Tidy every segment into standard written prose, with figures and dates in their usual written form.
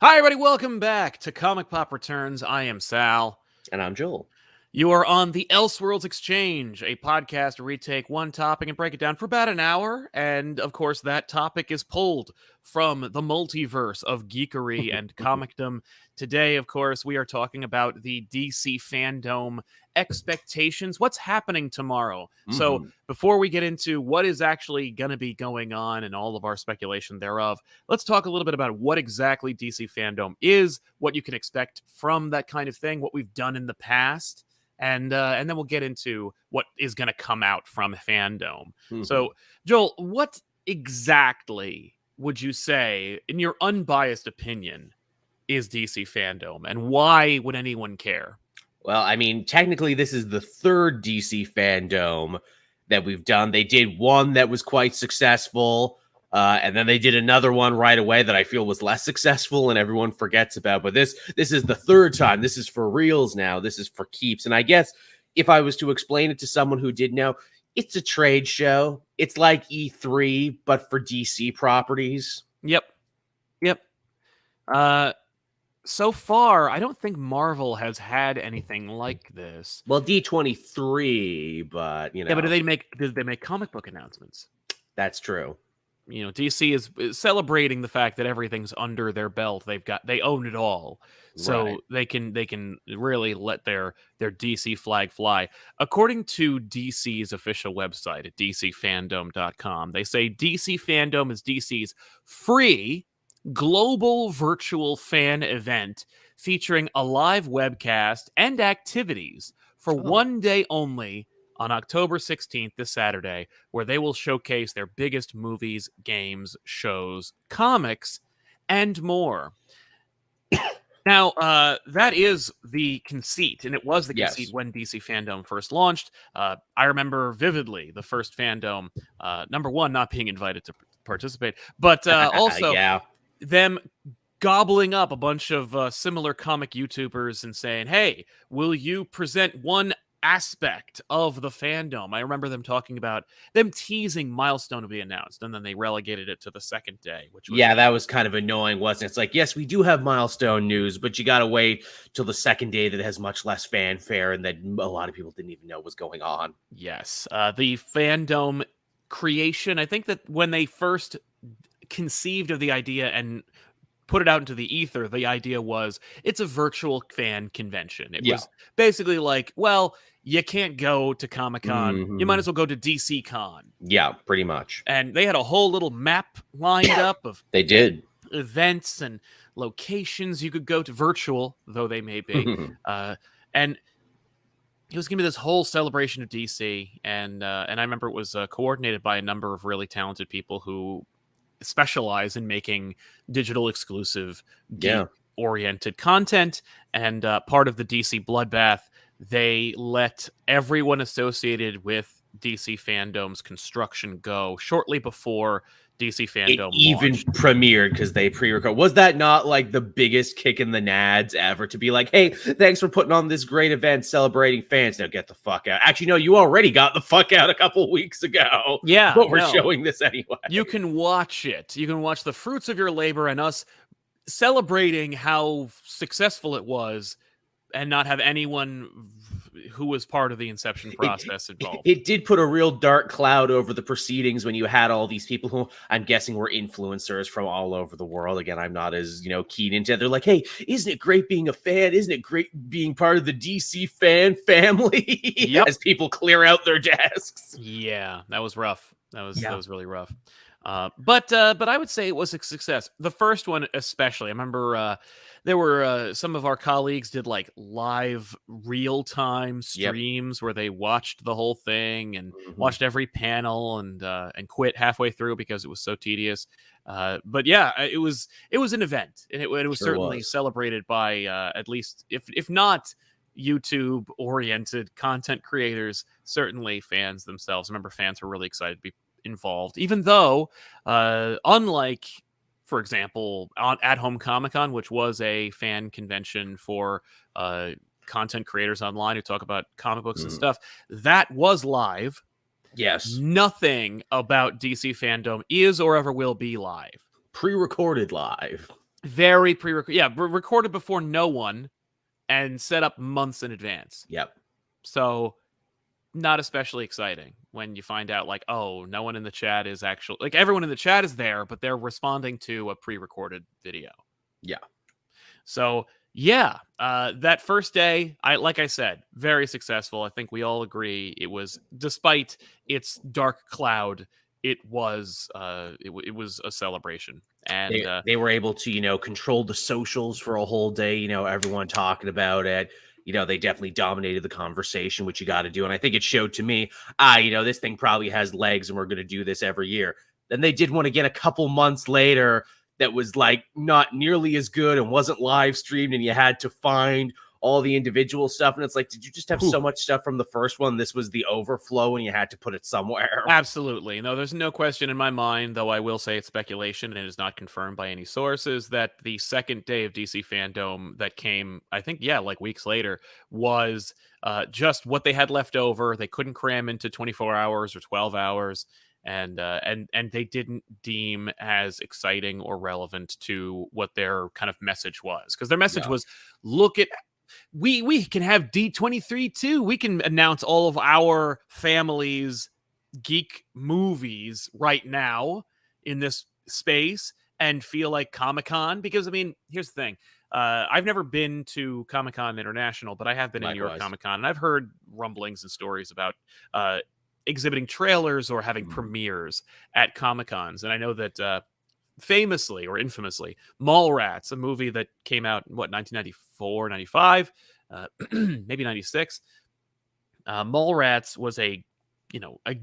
Hi, everybody. Welcome back to ComicPop Returns. I am Sal. And I'm Joel. You are on the Elseworlds Exchange, a podcast where we take one topic and break it down for about an hour. And of course, that topic is pulled from the multiverse of geekery and comicdom. Today, of course, we are talking about the DC FanDome expectations. What's happening tomorrow? So, before we get into what is actually going to be going on and all of our speculation thereof, let's talk a little bit about what exactly DC FanDome is, what you can expect from that kind of thing, what we've done in the past. And then we'll get into what is going to come out from FanDome. So, Joel, what exactly would you say, in your unbiased opinion, is DC FanDome, and why would anyone care? Well, I mean, technically, this is the third DC FanDome that we've done. They did one that was quite successful, and then they did another one right away that I feel was less successful and everyone forgets about. But this is the third time. This is for reals now. This is for keeps. And I guess if I was to explain it to someone who did know, it's a trade show. It's like E3, but for DC properties. Yep. So far, I don't think Marvel has had anything like this. Well, D23, but you know. Yeah, but did they make comic book announcements? That's true. You know, DC is celebrating the fact that everything's under their belt. They own it all, so Right. they can really let their DC flag fly. According to DC's official website at DCFanDome.com, they say DC FanDome is DC's free global virtual fan event featuring a live webcast and activities for one day only on October 16th, this Saturday, where they will showcase their biggest movies, games, shows, comics, and more. Now, that is the conceit, and it was the conceit when DC FanDome first launched. I remember vividly the first FanDome, number one, not being invited to participate, but also them gobbling up a bunch of similar comic YouTubers and saying, hey, will you present one aspect of the FanDome? I remember them talking about them teasing Milestone to be announced, and then they relegated it to the second day, which was that was kind of annoying, wasn't it? It's like, yes, we do have Milestone news, but you gotta wait till the second day that has much less fanfare and that a lot of people didn't even know was going on. Yes. The FanDome creation, I think that when they first conceived of the idea and put it out into the ether, the idea was it's a virtual fan convention. It was basically like, well, you can't go to Comic-Con. You might as well go to DC Con. Yeah, pretty much. And they had a whole little map lined up of they did events and locations you could go to, virtual though they may be. And it was going to be this whole celebration of DC. And I remember it was coordinated by a number of really talented people who specialize in making digital exclusive oriented content. And part of the DC bloodbath, they let everyone associated with DC FanDome's construction go shortly before DC FanDome even launched. premiered, because they pre-record. Was that not like the biggest kick in the nads ever, to be like, hey, thanks for putting on this great event celebrating fans? Now get the fuck out. Actually, no, you already got the fuck out a couple weeks ago. Yeah, but we're showing this anyway. You can watch it. You can watch the fruits of your labor and us celebrating how successful it was, and not have anyone who was part of the inception process involved. It did put a real dark cloud over the proceedings when you had all these people who I'm guessing were influencers from all over the world. Again, I'm not as, keen into it. They're like, hey, isn't it great being a fan? Isn't it great being part of the DC fan family? As people clear out their desks. Yeah, that was rough. That was really rough. But I would say it was a success. The first one especially. I remember there were some of our colleagues did like live real-time streams where they watched the whole thing and watched every panel and quit halfway through because it was so tedious. But yeah, it was an event, and it was certainly celebrated by at least if not YouTube oriented content creators, certainly fans themselves. I remember fans were really excited to be involved, even though unlike, for example, At Home Comic-Con, which was a fan convention for content creators online who talk about comic books and stuff, that was live. Yes. Nothing about DC FanDome is or ever will be live. Pre-recorded live. Very pre-recorded. Yeah, recorded before no one and set up months in advance. Yep. So not especially exciting when you find out like, oh, no one in the chat is actually like everyone in the chat is there, but they're responding to a pre-recorded video. Yeah. So yeah, that first day, like I said, very successful. I think we all agree it was, despite its dark cloud, it was it was a celebration. And They were able to, control the socials for a whole day, everyone talking about it. They definitely dominated the conversation, which you got to do. And I think it showed to me, this thing probably has legs and we're going to do this every year. Then they did one again a couple months later that was like not nearly as good and wasn't live streamed, and you had to find all the individual stuff. And it's like, did you just have so much stuff from the first one? This was the overflow and you had to put it somewhere. Absolutely. No, there's no question in my mind, though I will say it's speculation and it is not confirmed by any sources, that the second day of DC FanDome that came, I think, yeah, like weeks later, was just what they had left over. They couldn't cram into 24 hours or 12 hours. And they didn't deem as exciting or relevant to what their kind of message was. Because their message was, look at, we can have D23 too. We can announce all of our families' geek movies right now in this space and feel like Comic-Con. Because, I mean, here's the thing. I've never been to Comic-Con International, but I have been in New York Comic-Con, and I've heard rumblings and stories about exhibiting trailers or having premieres at Comic-Cons. And I know that famously or infamously, Mallrats, a movie that came out in 1994, 95, maybe 96. Mallrats was a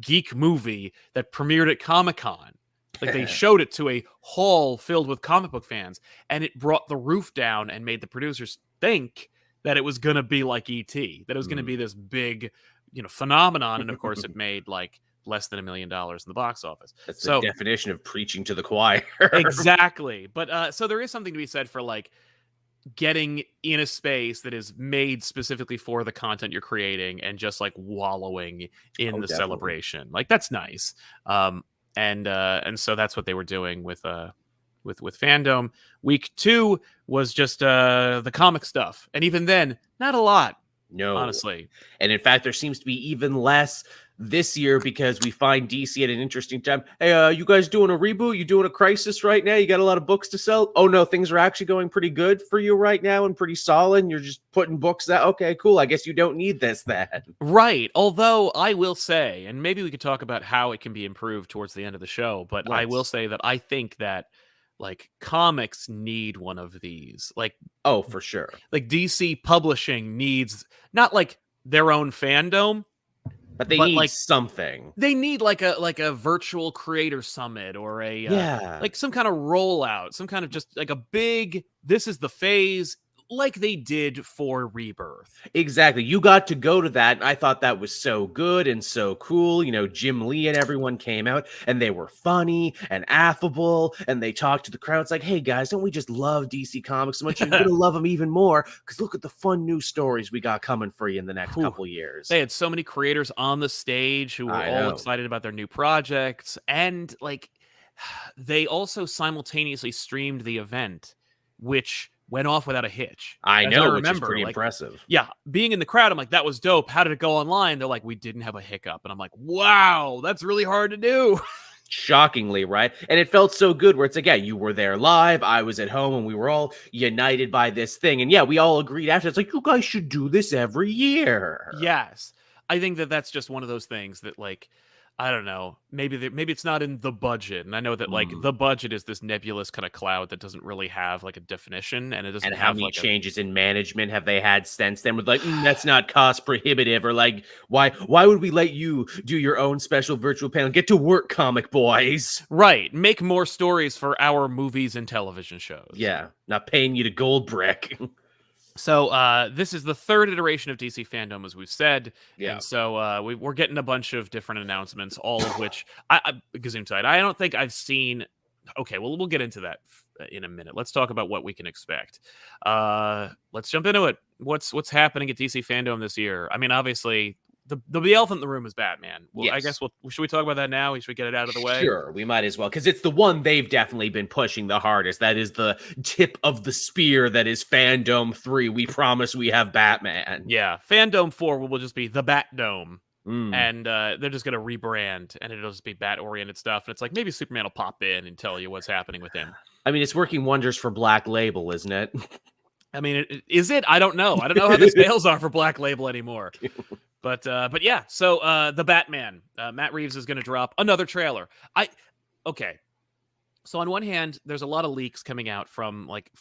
geek movie that premiered at Comic-Con. Like, they showed it to a hall filled with comic book fans, and it brought the roof down and made the producers think that it was going to be like E.T., that it was going to be this big, phenomenon. And of course, it made like less than $1 million in the box office. That's the definition of preaching to the choir. Exactly. But so there is something to be said for like getting in a space that is made specifically for the content you're creating and just like wallowing in the celebration. Like, that's nice. And so that's what they were doing with FanDome. Week 2 was just the comic stuff, and even then, not a lot. No, honestly. And in fact, there seems to be even less this year because we find DC at an interesting time. Hey, you guys doing a reboot? You doing a crisis right now? You got a lot of books to sell? Oh no, things are actually going pretty good for you right now and pretty solid. And you're just putting books out. Okay, cool. I guess you don't need this then. Right. Although I will say, and maybe we could talk about how it can be improved towards the end of the show, but I will say that I think that like comics need one of these. Like, oh, for sure. Like DC publishing needs not like their own FanDome, but they need like something. They need like a virtual creator summit or a like some kind of rollout, some kind of just like a big, this is the phase, like they did for Rebirth. Exactly. You got to go to that. And I thought that was so good and so cool. Jim Lee and everyone came out and they were funny and affable and they talked to the crowd. It's like, hey guys, don't we just love DC Comics so much? You're going to love them even more because look at the fun new stories we got coming for you in the next couple years. They had so many creators on the stage who were all excited about their new projects. And like, they also simultaneously streamed the event, which went off without a hitch. I know, which is pretty impressive. Yeah, being in the crowd, I'm like, that was dope. How did it go online? They're like, we didn't have a hiccup. And I'm like, wow, that's really hard to do. Shockingly, right? And it felt so good where it's like, yeah, you were there live, I was at home, and we were all united by this thing. And yeah, we all agreed after. It's like, you guys should do this every year. Yes. I think that that's just one of those things that, like, I don't know. Maybe it's not in the budget, and I know that like the budget is this nebulous kind of cloud that doesn't really have like a definition, and it doesn't. And how many changes in management have they had since then? With like, that's not cost prohibitive, or like, why would we let you do your own special virtual panel? Get to work, comic boys. Right, make more stories for our movies and television shows. Yeah, not paying you to gold brick. So this is the third iteration of DC FanDome, as we've said. Yeah. And so we're getting a bunch of different announcements, all of which Gesundheit. I don't think I've seen. Okay, well, we'll get into that in a minute. Let's talk about what we can expect. Let's jump into it. What's happening at DC FanDome this year? I mean, obviously, the elephant in the room is Batman. Well, Yes. I guess should we talk about that now? Should we get it out of the way? Sure, we might as well, because it's the one they've definitely been pushing the hardest. That is the tip of the spear that is FanDome 3. We promise we have Batman. Yeah, FanDome 4 will just be the Batdome. Mm. And they're just going to rebrand, and it'll just be Bat-oriented stuff. And it's like, maybe Superman will pop in and tell you what's happening with him. I mean, it's working wonders for Black Label, isn't it? I mean, is it? I don't know. I don't know how the sales are for Black Label anymore. But yeah, so the Batman, Matt Reeves is going to drop another trailer. Okay. So on one hand, there's a lot of leaks coming out from like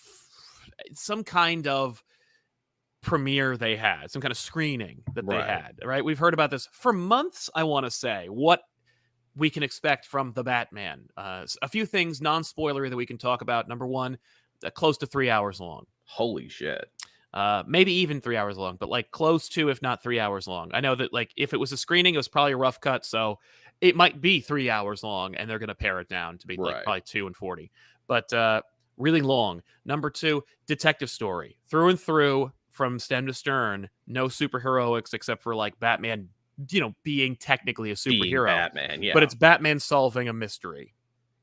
some kind of premiere they had, some kind of screening that they had, right? We've heard about this for months, I want to say, what we can expect from the Batman. A few things, non-spoilery, that we can talk about. Number one, close to 3 hours long. Holy shit. Maybe even 3 hours long, but like close to, if not 3 hours long. I know that like if it was a screening, it was probably a rough cut, so it might be 3 hours long, and they're going to pare it down to be like probably 2 and 40. But really long. Number two, detective story. Through and through, from stem to stern, no superheroics except for like Batman, being technically a superhero. Batman, yeah. But it's Batman solving a mystery.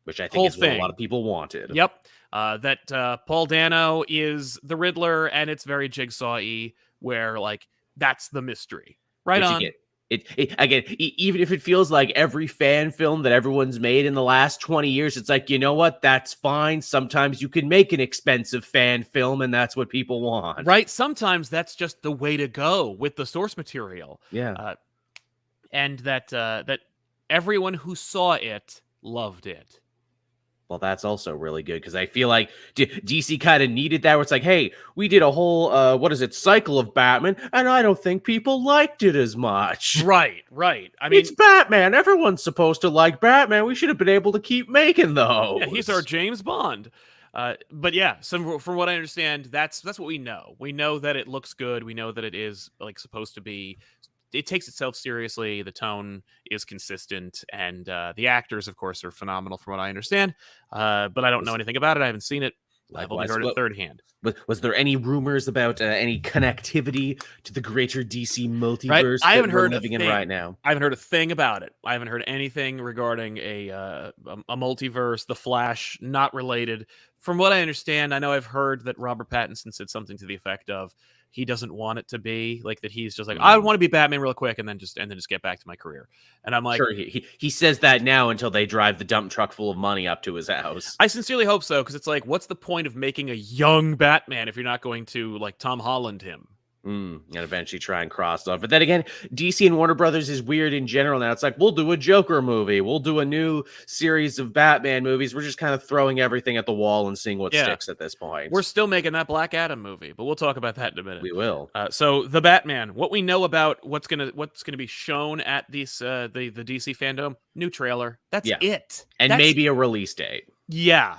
Which I think is what a lot of people wanted. Yep. That Paul Dano is the Riddler, and it's very Jigsaw-y, where like that's the mystery. Right on. Again, even if it feels like every fan film that everyone's made in the last 20 years, it's like, you know what? That's fine. Sometimes you can make an expensive fan film, and that's what people want. Right. Sometimes that's just the way to go with the source material. Yeah. And that everyone who saw it loved it. Well, that's also really good, because I feel like DC kind of needed that, where it's like, hey, we did a whole, cycle of Batman, and I don't think people liked it as much. Right. I mean, it's Batman. Everyone's supposed to like Batman. We should have been able to keep making those. Yeah, he's our James Bond. But yeah, from what I understand, that's what we know. We know that it looks good. We know that it is like supposed to be. It takes itself seriously. The tone is consistent, and the actors, of course, are phenomenal from what I understand. But I don't know anything about it. I haven't seen it. I've only heard it third hand. Was there any rumors about any connectivity to the greater DC multiverse? Right? I haven't heard living in right now. I haven't heard a thing about it. I haven't heard anything regarding a multiverse. The Flash, not related. From what I understand, I know I've heard that Robert Pattinson said something to the effect of, he doesn't want it to be like that. He's just like, I want to be Batman real quick and then just get back to my career. And I'm like, sure, he says that now until they drive the dump truck full of money up to his house. I sincerely hope so, because it's like, what's the point of making a young Batman if you're not going to like Tom Holland him? And eventually try and cross off. But then again, DC and Warner Brothers is weird in general now. It's like, we'll do a Joker movie. We'll do a new series of Batman movies. We're just kind of throwing everything at the wall and seeing what sticks at this point. We're still making that Black Adam movie, but we'll talk about that in a minute. We will. So the Batman, what we know about what's gonna be shown at these the DC FanDome, new trailer. That's it. And maybe a release date. Yeah.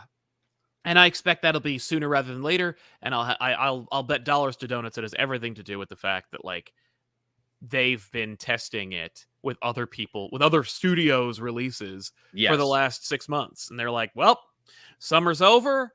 And I expect that'll be sooner rather than later. And I'll bet dollars to donuts it has everything to do with the fact that like they've been testing it with other people, with other studios' releases for the last 6 months, and they're like, "Well, summer's over.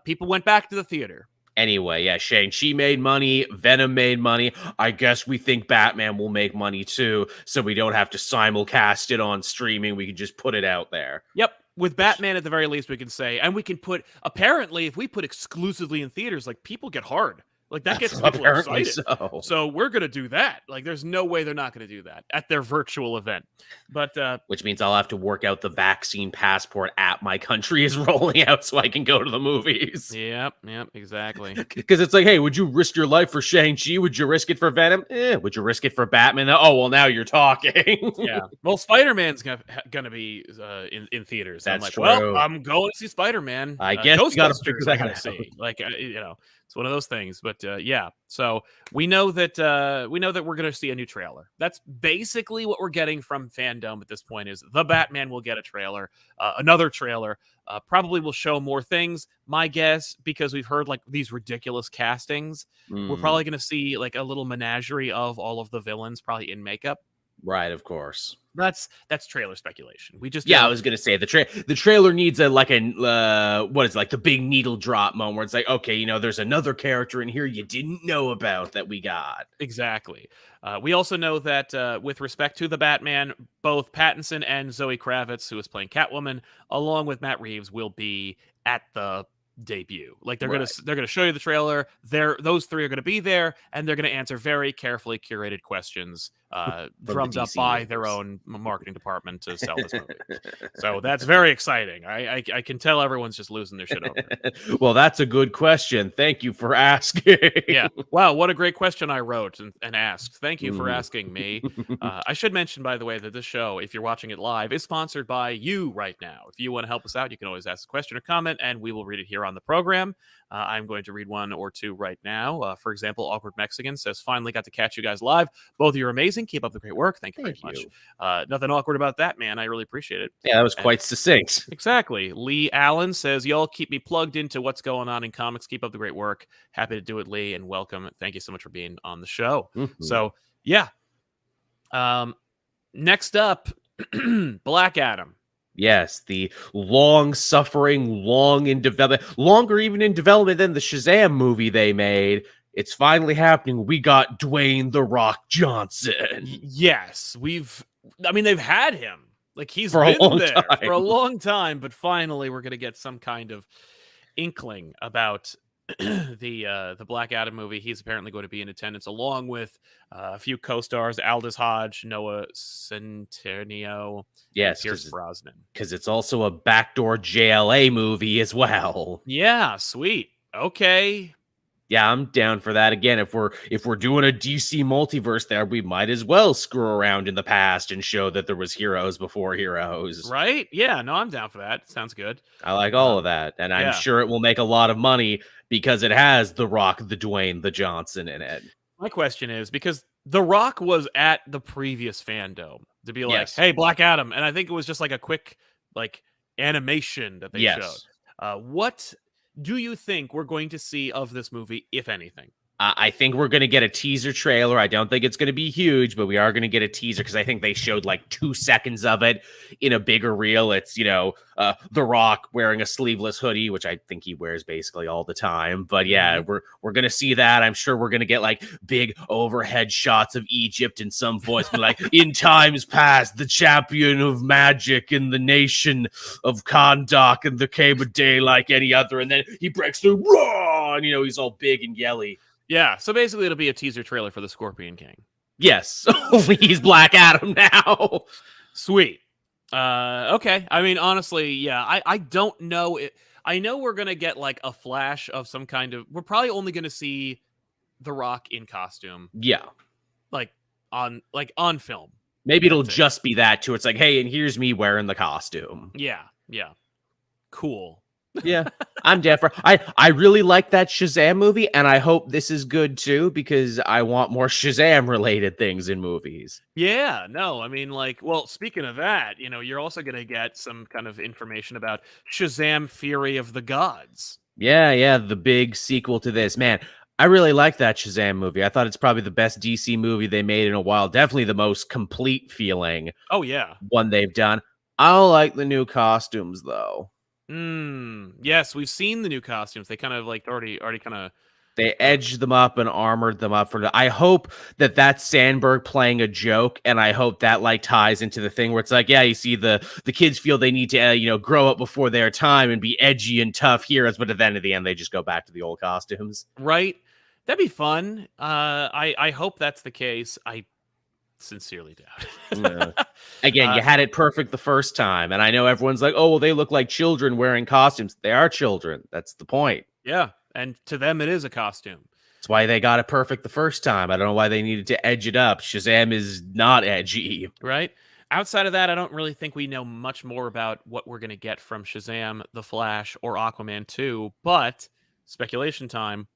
People went back to the theater." Anyway, yeah, Shang-Chi made money, Venom made money. I guess we think Batman will make money too, so we don't have to simulcast it on streaming. We can just put it out there. Yep. With Batman, at the very least, we can say, and we can put, apparently, if we put exclusively in theaters, like, people get hard. Like, that gets people excited. So we're going to do that. Like, there's no way they're not going to do that at their virtual event. But which means I'll have to work out the vaccine passport app my country is rolling out so I can go to the movies. Yep, exactly. Because it's like, hey, would you risk your life for Shang-Chi? Would you risk it for Venom? Would you risk it for Batman? Oh, well, now you're talking. Yeah. Well, Spider-Man's gonna be in theaters. That's I'm like, true. Well, I'm going to see Spider-Man. I guess we got to figure that out. See. Like, it's one of those things. But yeah, so we know that we're gonna see a new trailer. That's basically what we're getting from FanDome at this point. Is the Batman will get a trailer, another trailer. Probably will show more things. My guess, because we've heard like these ridiculous castings, we're probably gonna see like a little menagerie of all of the villains, probably in makeup. Right, of course. That's trailer speculation. We just Yeah, I don't. was gonna say the trailer needs a like a what is it, like the big needle drop moment where it's like, okay, there's another character in here you didn't know about that we got. Exactly. We also know that with respect to the Batman, both Pattinson and Zoe Kravitz, who is playing Catwoman, along with Matt Reeves, will be at the debut. Like Right. they're gonna show you the trailer. Those three are gonna be there, and they're gonna answer very carefully curated questions, From the drummed up DC by their universe. own marketing department to sell this movie. So that's very exciting. I can tell everyone's just losing their shit over it. Well, that's a good question. Thank you for asking. Yeah. Wow, what a great question I wrote and asked. Thank you for Mhm. asking me. I should mention, by the way, that this show, if you're watching it live, is sponsored by you right now. If you want to help us out, you can always ask a question or comment, and we will read it here on the program. I'm going to read one or two right now. For example, Awkward Mexican says, finally got to catch you guys live. Both of you are amazing. Keep up the great work. Thank you very Thank much. you. Nothing awkward about that, man. I really appreciate it. Yeah, that was And quite succinct. exactly. Lee Allen says, y'all keep me plugged into what's going on in comics. Keep up the great work. Happy to do it, Lee, and welcome. Thank you so much for being on the show. Mhm. So, yeah. Next up, Black Adam. Yes, the long-suffering, long in development, longer even in development than the Shazam movie they made. It's finally happening. We got Dwayne "The Rock" Johnson Yes, they've had him. Like, he's for a been long there for a time. long time, but finally we're going to get some kind of inkling about the Black Adam movie. He's apparently going to be in attendance along with a few co-stars: Aldous Hodge, Noah Centineo, and Yes, Pierce Brosnan. because it's also a backdoor JLA movie as well. Yeah, sweet. Okay. Yeah, I'm down for that. Again, if we're doing a DC multiverse there, we might as well screw around in the past and show that there was heroes before heroes. Right? Yeah, no, I'm down for that. Sounds good. I like all of that, and I'm Yeah. sure it will make a lot of money because it has The Rock, the Dwayne, the Johnson in it. My question is, because The Rock was at the previous FanDome to be like, Yes. "Hey, Black Adam," and I think it was just like a quick like animation that they showed. Yes. What do you think we're going to see of this movie, if anything? I think we're going to get a teaser trailer. I don't think it's going to be huge, but we are going to get a teaser because I think they showed like 2 seconds of it in a bigger reel. It's, The Rock wearing a sleeveless hoodie, which I think he wears basically all the time. But yeah, we're going to see that. I'm sure we're going to get like big overhead shots of Egypt and some voice be like, in times past, the champion of magic in the nation of Kahndaq and there came a day like any other. And then he breaks through, raw, and he's all big and yelly. Yeah, so basically it'll be a teaser trailer for the Scorpion King. Yes, only he's Black Adam now. Sweet. Okay. I mean, honestly, yeah, I don't know it. I know we're gonna get like a flash of some kind of. We're probably only gonna see The Rock in costume, Yeah. like on film. Maybe it'll That's it. just be that too. It's like, hey, and here's me wearing the costume. Yeah. Cool. Yeah, I'm down for. I really like that Shazam movie, and I hope this is good too because I want more Shazam related things in movies. Yeah, no, I mean, like, well, speaking of that, you're also gonna get some kind of information about Shazam: Fury of the Gods. Yeah, the big sequel to this. Man, I really like that Shazam movie. I thought it's probably the best DC movie they made in a while. Definitely the most complete feeling Oh yeah. one they've done. I don't like the new costumes though. Yes, we've seen the new costumes. They kind of like already kind of. They edged them up and armored them up I hope that that's Sandberg playing a joke, and I hope that like ties into the thing where it's like, yeah, you see the kids feel they need to grow up before their time and be edgy and tough heroes, but at the end of the end they just go back to the old costumes. Right? That'd be fun. I hope that's the case. I sincerely doubt. Again, you had it perfect the first time, and I know everyone's like, oh, well, they look like children wearing costumes. They are children. That's the point. Yeah, and to them it is a costume. That's why they got it perfect the first time. I don't know why they needed to edge it up. Shazam is not edgy. Right? Outside of that, I don't really think we know much more about what we're going to get from Shazam, The Flash, or Aquaman 2, but speculation time.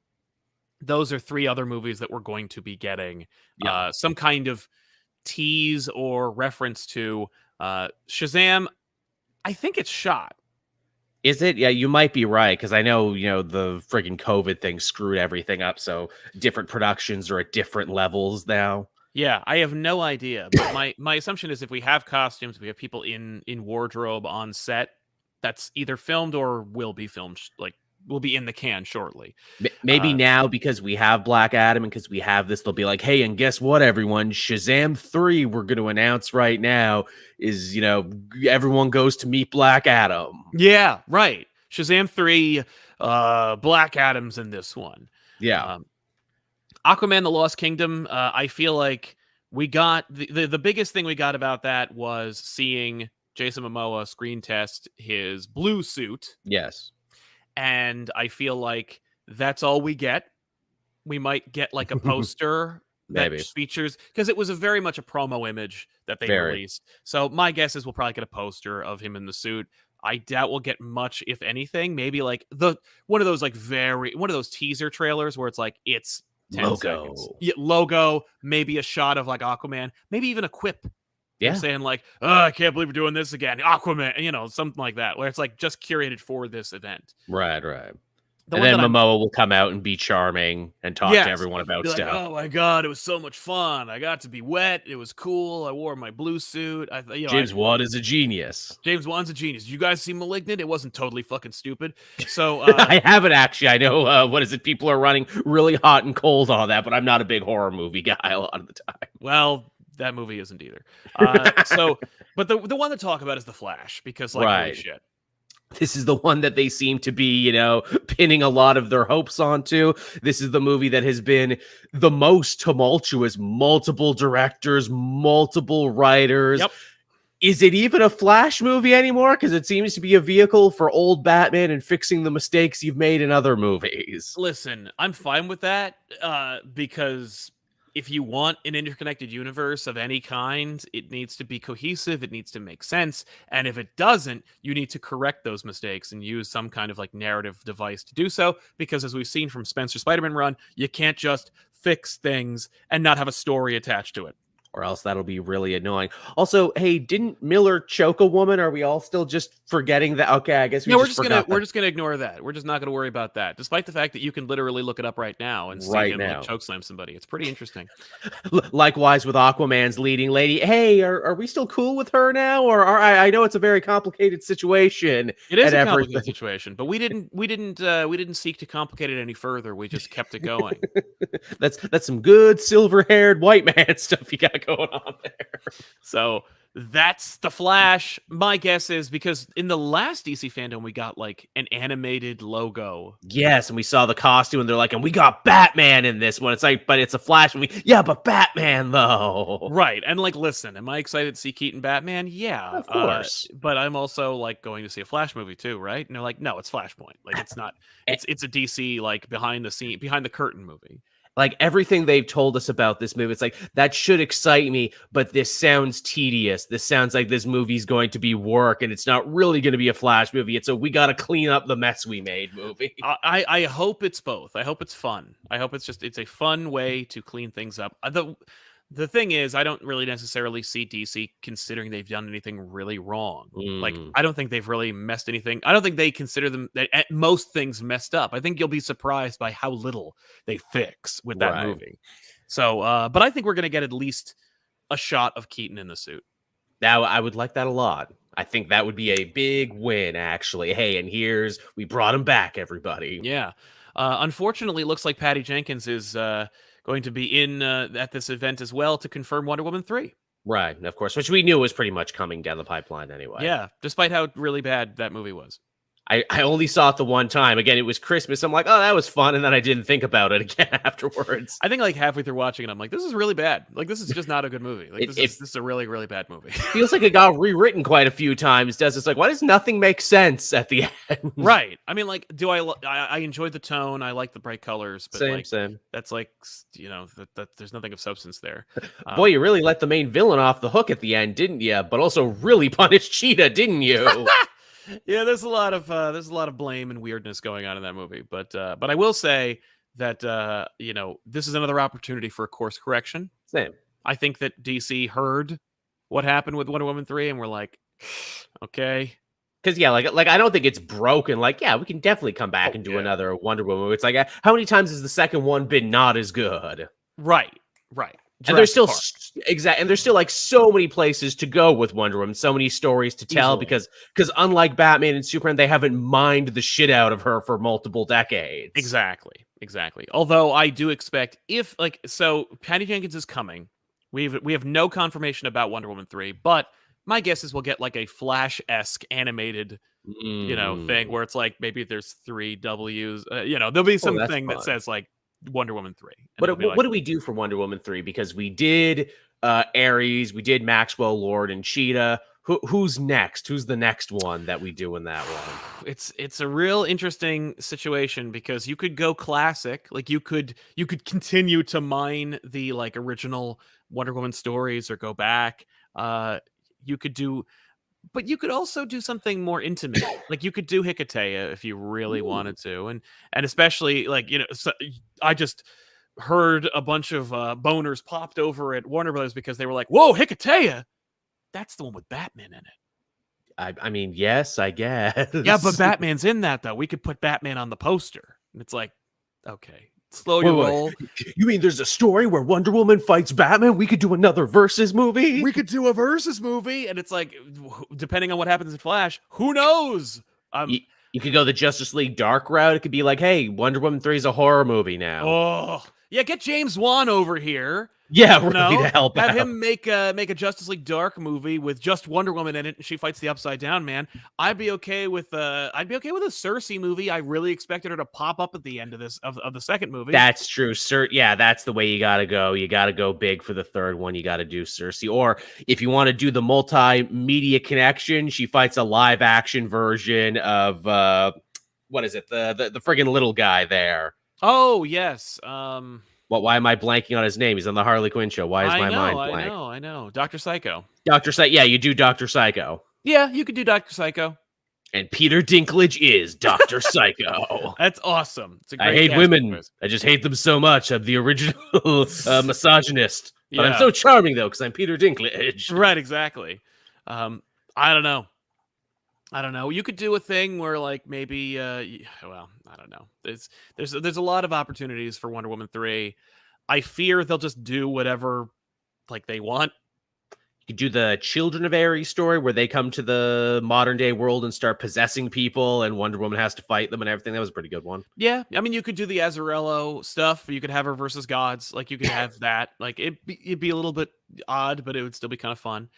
Those are 3 other movies that we're going to be getting some kind of tease or reference to. Shazam, I think it's shot. Is it? Yeah, you might be right, because I know, the friggin' COVID thing screwed everything up, so different productions are at different levels now. Yeah, I have no idea, but my assumption is if we have costumes, we have people in wardrobe on set, that's either filmed or will be filmed, like, will be in the can shortly. Maybe now because we have Black Adam and because we have this, they'll be like, hey, and guess what, everyone? Shazam 3, we're going to announce right now is, everyone goes to meet Black Adam. Yeah, right. Shazam 3, Black Adam's in this one. Yeah. Aquaman: The Lost Kingdom, I feel like we got the biggest thing we got about that was seeing Jason Momoa screen test his blue suit, Yes. and I feel like that's all we get. We might get like a poster that Maybe. features, because it was a very much a promo image that they Very. released. So my guess is we'll probably get a poster of him in the suit. I doubt we'll get much, if anything. Maybe like one of those teaser trailers where it's like it's 10 seconds. Logo. Yeah, logo, maybe a shot of like Aquaman, maybe even a quip. Yeah. Saying like, "Oh, I can't believe we're doing this again." Aquaman, something like that, where it's like just curated for this event. Right. The And one then that Momoa will come out and be charming and talk to everyone about Be like, stuff. "Oh my god, it was so much fun. I got to be wet. It was cool. I wore my blue suit. James Wan is a genius. James Wan's a genius. You guys see *Malignant*? It wasn't totally fucking stupid." So I haven't actually. I know what is it? People are running really hot and cold on that, but I'm not a big horror movie guy a lot of the time. Well, that movie isn't either. But the one to talk about is The Flash, because like holy shit. This is the one that they seem to be, pinning a lot of their hopes onto. This is the movie that has been the most tumultuous, multiple directors, multiple writers. Yep. Is it even a Flash movie anymore? Because it seems to be a vehicle for old Batman and fixing the mistakes you've made in other movies. Listen, I'm fine with that, because if you want an interconnected universe of any kind, it needs to be cohesive, it needs to make sense, and if it doesn't, you need to correct those mistakes and use some kind of like narrative device to do so, because as we've seen from Spencer Spider-Man run, you can't just fix things and not have a story attached to it. Or else that'll be really annoying. Also, hey, didn't Miller choke a woman? Are we all still just forgetting that? Okay, I guess we're just gonna ignore that. We're just not gonna worry about that, despite the fact that you can literally look it up right now and see him like chokeslam somebody. It's pretty interesting. Likewise with Aquaman's leading lady. Hey, are we still cool with her now? Or I know it's a very complicated situation. It is a complicated situation, but we didn't seek to complicate it any further. We just kept it going. That's some good silver-haired white man stuff you got going on there. So that's The Flash. My guess is because in the last DC FanDome we got like an animated logo. Yes, and we saw the costume and they're like, and we got Batman in this one. It's like, but it's a Flash movie. Yeah, but Batman though. Right. And like, listen, am I excited to see Keaton Batman? Yeah. Of course. But I'm also like going to see a Flash movie too, right? And they're like, no, it's Flashpoint. Like it's not it's a DC like behind the curtain movie. Like everything they've told us about this movie, it's like, that should excite me, but this sounds tedious. This sounds like this movie's going to be work, and it's not really going to be a Flash movie. It's a we got to clean up the mess we made movie. I hope it's both. I hope it's fun. I hope it's a fun way to clean things up. The thing is, I don't really necessarily see DC considering they've done anything really wrong. Like, I don't think they've really messed anything. I don't think they consider them at most things messed up. I think you'll be surprised by how little they fix with that movie. So, but I think we're going to get at least a shot of Keaton in the suit. Now, I would like that a lot. I think that would be a big win, actually. Hey, and we brought him back, everybody. Yeah. Unfortunately, it looks like Patty Jenkins is going to be in at this event as well to confirm Wonder Woman 3. Right, and of course, which we knew was pretty much coming down the pipeline anyway. Yeah, despite how really bad that movie was. I only saw it the one time. Again, it was Christmas. I'm like, oh, that was fun. And then I didn't think about it again afterwards. I think like halfway through watching it, I'm like, this is really bad. Like, this is just not a good movie. Like, this is a really, really bad movie. Feels like it got rewritten quite a few times, does it? It's like, why does nothing make sense at the end? Right. I mean, like, I enjoyed the tone. I like the bright colors. But same. That's like, that there's nothing of substance there. Boy, you really let the main villain off the hook at the end, didn't you? But also really punished Cheetah, didn't you? Yeah, there's a lot of blame and weirdness going on in that movie, but I will say that this is another opportunity for a course correction. Same. I think that DC heard what happened with Wonder Woman 3 and we're like, okay. Because like I don't think it's broken. Like, yeah, we can definitely come back and do another Wonder Woman. It's like, how many times has the second one been not as good? Right. And there's Jurassic still Park. and there's still like so many places to go with Wonder Woman, so many stories to tell Easily. because unlike Batman and Superman, they haven't mined the shit out of her for multiple decades. Exactly. Although I do expect so Patty Jenkins is coming. We have no confirmation about Wonder Woman 3, but my guess is we'll get like a Flash-esque animated, thing where it's like maybe there's 3 W's. There'll be Oh, that's something that fun. says like Wonder Woman 3. And What it'll be like, what do we do for Wonder Woman 3? Because we did Ares, we did Maxwell Lord and Cheetah. Who's next? Who's the next one that we do in that one? it's a real interesting situation because you could go classic, like you could continue to mine the like original Wonder Woman stories or go back. You could do, but you could also do something more intimate. Like you could do Hikatea if you really wanted to, and especially like so I just heard a bunch of boners popped over at Warner Brothers because they were like, "Whoa, Hikatea! That's the one with Batman in it." I mean, yes, I guess. Yeah, but Batman's in that though. We could put Batman on the poster. And it's like, okay, slow your Wait. roll. You mean there's a story where Wonder Woman fights Batman? We could do another versus movie. We could do a versus movie, and it's like, depending on what happens in Flash, who knows? You could go the Justice League Dark route. It could be like, hey, Wonder Woman 3 is a horror movie now. Oh, yeah, get James Wan over here. Yeah, really, to help have out. him make a Justice League Dark movie with just Wonder Woman in it, and she fights the Upside Down Man. I'd be okay with a Cersei movie. I really expected her to pop up at the end of the second movie. That's true, sir. Yeah, that's the way you gotta go. You gotta go big for the third one. You gotta do Cersei, or if you want to do the multimedia connection, she fights a live action version of what is it? The friggin' little guy there. Oh yes. Why am I blanking on his name? He's on the Harley Quinn show. Why is my mind blank? I know. Dr. Psycho. Dr. Psycho. Yeah, you do Dr. Psycho. Yeah, you could do Dr. Psycho. And Peter Dinklage is Dr. Psycho. That's awesome. It's a great I hate women. Twist. I just hate them so much. I'm the original misogynist. But Yeah. I'm so charming, though, because I'm Peter Dinklage. Right, exactly. I don't know. You could do a thing where, like, maybe, well, I don't know. There's a lot of opportunities for Wonder Woman 3. I fear they'll just do whatever, like, they want. You could do the Children of Ares story where they come to the modern day world and start possessing people, and Wonder Woman has to fight them and everything. That was a pretty good one. Yeah, I mean, you could do the Azzarello stuff. You could have her versus gods. Like, you could have that. Like, it'd be a little bit odd, but it would still be kind of fun.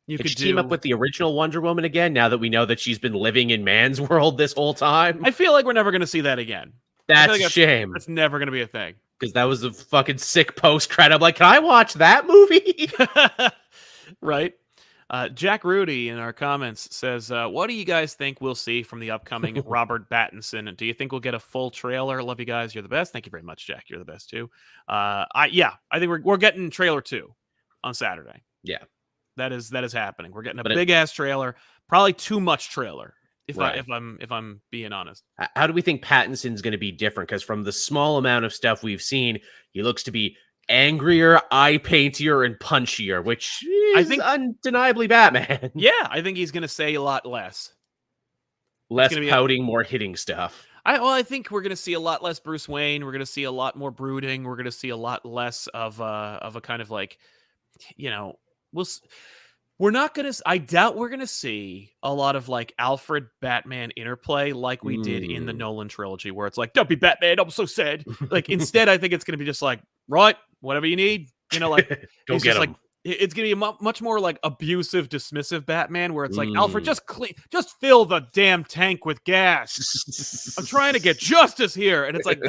You could team up with the original Wonder Woman again now that we know that she's been living in man's world this whole time? I feel like we're never going to see that again. That's a shame. That's never going to be a thing. Because that was a fucking sick post-credit. I'm like, can I watch that movie? Right. Jack Rudy in our comments says, what do you guys think we'll see from the upcoming Robert Pattinson? Do you think we'll get a full trailer? Love you guys. You're the best. Thank you very much, Jack. You're the best too. I think we're getting trailer 2 on Saturday. Yeah. That is happening. We're getting a big ass trailer, probably too much trailer. If I'm being honest. How do we think Pattinson's going to be different? Because from the small amount of stuff we've seen, he looks to be angrier, eye paintier, and punchier, which is, I think, undeniably Batman. Yeah, I think he's going to say a lot less. Less pouting, more hitting stuff. I think we're going to see a lot less Bruce Wayne. We're going to see a lot more brooding. We're going to see a lot less of a kind of like, we're not going to, I doubt we're going to see a lot of like Alfred Batman interplay like we did in the Nolan trilogy, where it's like, don't be Batman, I'm so sad. Like, instead, I think it's going to be just like, right, whatever you need, like, go get him. Like, it's going to be a much more like abusive, dismissive Batman, where it's like, Alfred, just fill the damn tank with gas. I'm trying to get justice here. And it's like,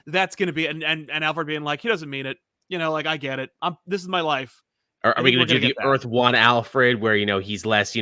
that's going to be, and Alfred being like, he doesn't mean it. Like, I get it. This is my life. Are we going to do the Earth 1 Alfred where, he's less,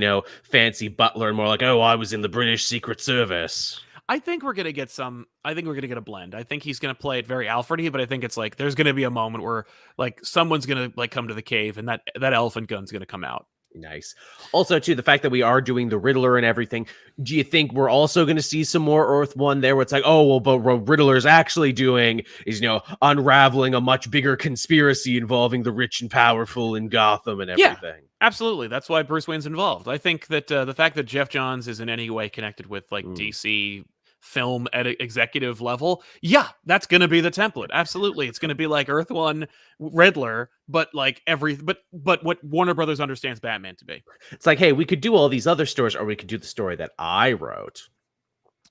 fancy butler and more like, oh, I was in the British Secret Service? I think we're going to get a blend. I think he's going to play it very Alfred-y, but I think it's like, there's going to be a moment where like someone's going to like come to the cave and that elephant gun's going to come out. Nice. Also, too, the fact that we are doing the Riddler and everything, do you think we're also going to see some more Earth 1 there where it's like, oh, well, but what Riddler's actually doing is, unraveling a much bigger conspiracy involving the rich and powerful in Gotham and everything? Yeah, absolutely. That's why Bruce Wayne's involved. I think that the fact that Jeff Johns is in any way connected with like DC film at executive level, yeah, that's going to be the template. Absolutely. It's going to be like Earth One Riddler, but like but what Warner Brothers understands Batman to be. It's like, hey, we could do all these other stories, or we could do the story that I wrote.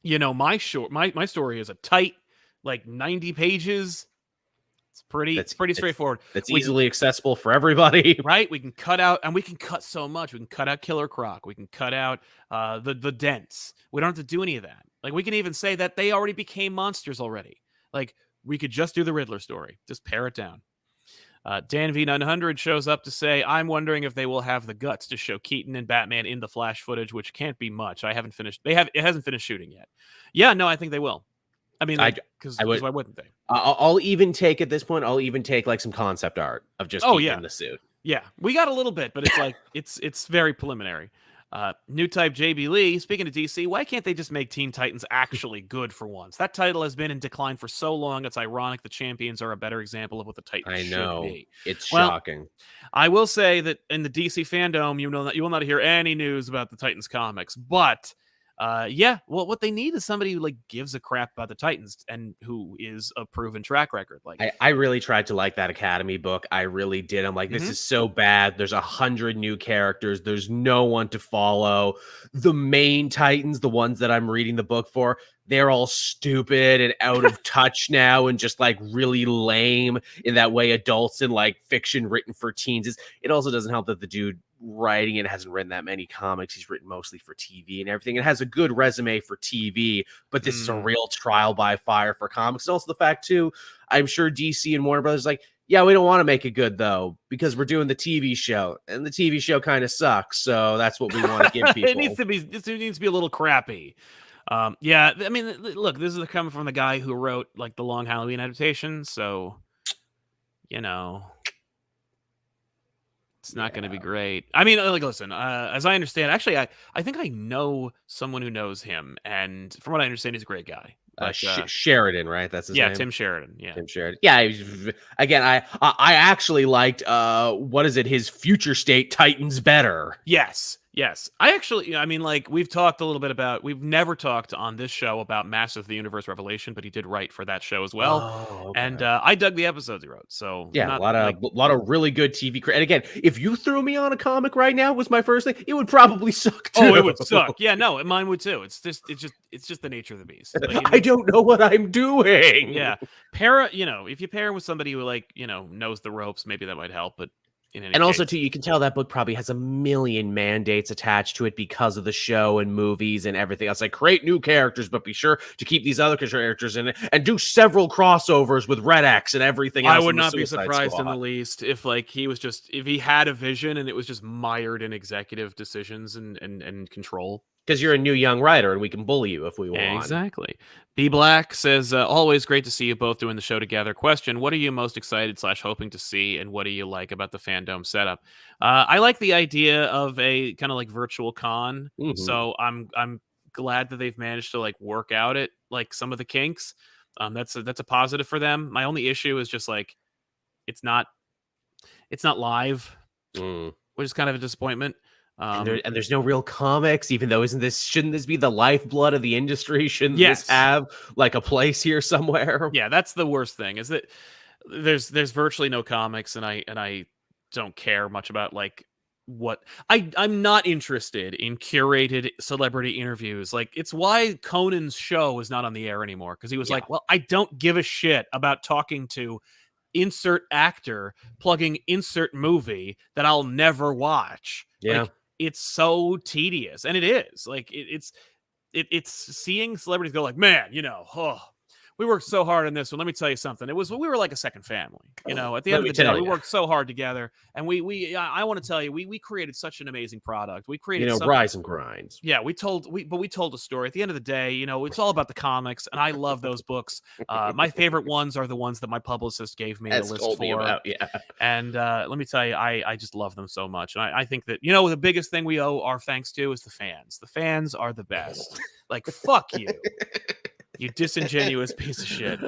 You know, my story is a tight, like 90 pages. It's pretty straightforward. That's easily accessible for everybody. Right? We can cut out, and we can cut so much. We can cut out Killer Croc. We can cut out the dents. We don't have to do any of that. Like, we can even say that they already became monsters already. Like, we could just do the Riddler story. Just pare it down. Dan V900 shows up to say, I'm wondering if they will have the guts to show Keaton and Batman in the Flash footage, which can't be much. It hasn't finished shooting yet. Yeah, no, I think they will. I mean, because why wouldn't they? I'll even take, at this point, like some concept art of just Keaton in the suit. Yeah, we got a little bit, but it's like it's very preliminary. New Type JB Lee, speaking of DC, why can't they just make Teen Titans actually good for once? That title has been in decline for so long. It's ironic the Champions are a better example of what the Titans should be. It's shocking. I will say that in the DC FanDome, you will not hear any news about the Titans comics, but what they need is somebody who like gives a crap about the Titans and who is a proven track record. Like, I really tried to like that Academy book. I really did. I'm like, this is so bad. There's 100 new characters. There's no one to follow. The main Titans, the ones that I'm reading the book for, they're all stupid and out of touch now, and just like really lame in that way adults in like fiction written for teens is. It also doesn't help that the dude writing it hasn't written that many comics. He's written mostly for TV and everything. It has a good resume for TV, but this is a real trial by fire for comics. And also the fact too, I'm sure DC and Warner Brothers like, yeah, we don't want to make it good though, because we're doing the TV show and the TV show kind of sucks. So that's what we want to give people. It needs to be a little crappy. Yeah, I mean, look, this is coming from the guy who wrote like the Long Halloween adaptation, so you know, it's not going to be great. I mean, like, listen, as I understand, actually, I think I know someone who knows him, and from what I understand, he's a great guy. But, Sheridan, right? That's his name? Tim Sheridan. Yeah, Tim Sheridan. Yeah, again, I actually liked what is it? His Future State Titans better. Yes. I mean, like, we've never talked on this show about Masters of the Universe Revelation, but he did write for that show as well. Oh, okay. And I dug the episodes he wrote. So yeah, a lot of really good TV. And again, if you threw me on a comic right now was my first thing, it would probably suck too. Oh, it would suck. Yeah, no, mine would too. It's just the nature of the beast. Like, I don't know what I'm doing. Yeah. If you pair with somebody who knows the ropes, maybe that might help, but also, too, you can tell that book probably has a million mandates attached to it because of the show and movies and everything else. Like, create new characters, but be sure to keep these other characters in it, and do several crossovers with Red X and everything else. I would not be surprised in the least if if he had a vision and it was just mired in executive decisions and control. Because you're a new young writer and we can bully you if we want. Exactly. B Black says, always great to see you both doing the show together. Question, what are you most excited / hoping to see, and what do you like about the FanDome setup? I like the idea of a kind of like virtual con. So I'm glad that they've managed to like work out some of the kinks. That's a positive for them. My only issue is just like it's not live, which is kind of a disappointment. And there's no real comics, even though shouldn't this be the lifeblood of the industry? Shouldn't this have like a place here somewhere? Yeah, that's the worst thing, is that there's virtually no comics, and I don't care much about like what I'm not interested in curated celebrity interviews. Like, it's why Conan's show is not on the air anymore, because he was like, well, I don't give a shit about talking to insert actor plugging insert movie that I'll never watch. Yeah. Like, it's so tedious, and it is like it's seeing celebrities go like, man, we worked so hard on this one. Let me tell you something. We were like a second family. At the end of the day, we worked so hard together, and I want to tell you, we created such an amazing product. We created rise and grind. Yeah, we told a story. At the end of the day, it's all about the comics, and I love those books. My favorite ones are the ones that my publicist gave me the list for. And let me tell you, I just love them so much. And I think that the biggest thing we owe our thanks to is the fans. The fans are the best. Like, fuck you. You disingenuous piece of shit.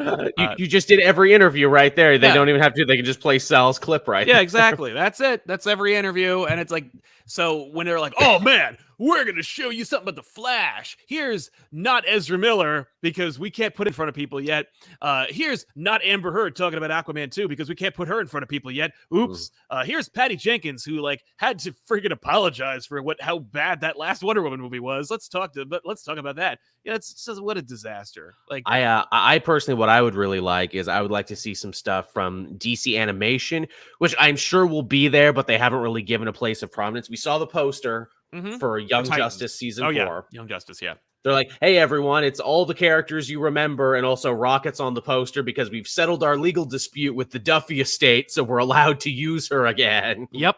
You just did every interview right there. They don't even have to. They can just play Sal's clip right. Yeah, exactly. That's it. That's every interview. And it's like, so when they're like, oh man, we're going to show you something about the Flash. Here's not Ezra Miller because we can't put it in front of people yet. Here's not Amber Heard talking about Aquaman 2 because we can't put her in front of people yet. Oops. Here's Patty Jenkins, who like had to freaking apologize for how bad that last Wonder Woman movie was. Let's talk about that. Yeah, it's just what a disaster. Like I personally, what I would really like is I would like to see some stuff from DC Animation, which I'm sure will be there, but they haven't really given a place of prominence. We saw the poster for Young Justice season 4. Yeah. Young Justice, yeah. They're like, hey, everyone, it's all the characters you remember, and also Rocket's on the poster because we've settled our legal dispute with the Duffy estate, so we're allowed to use her again. Yep.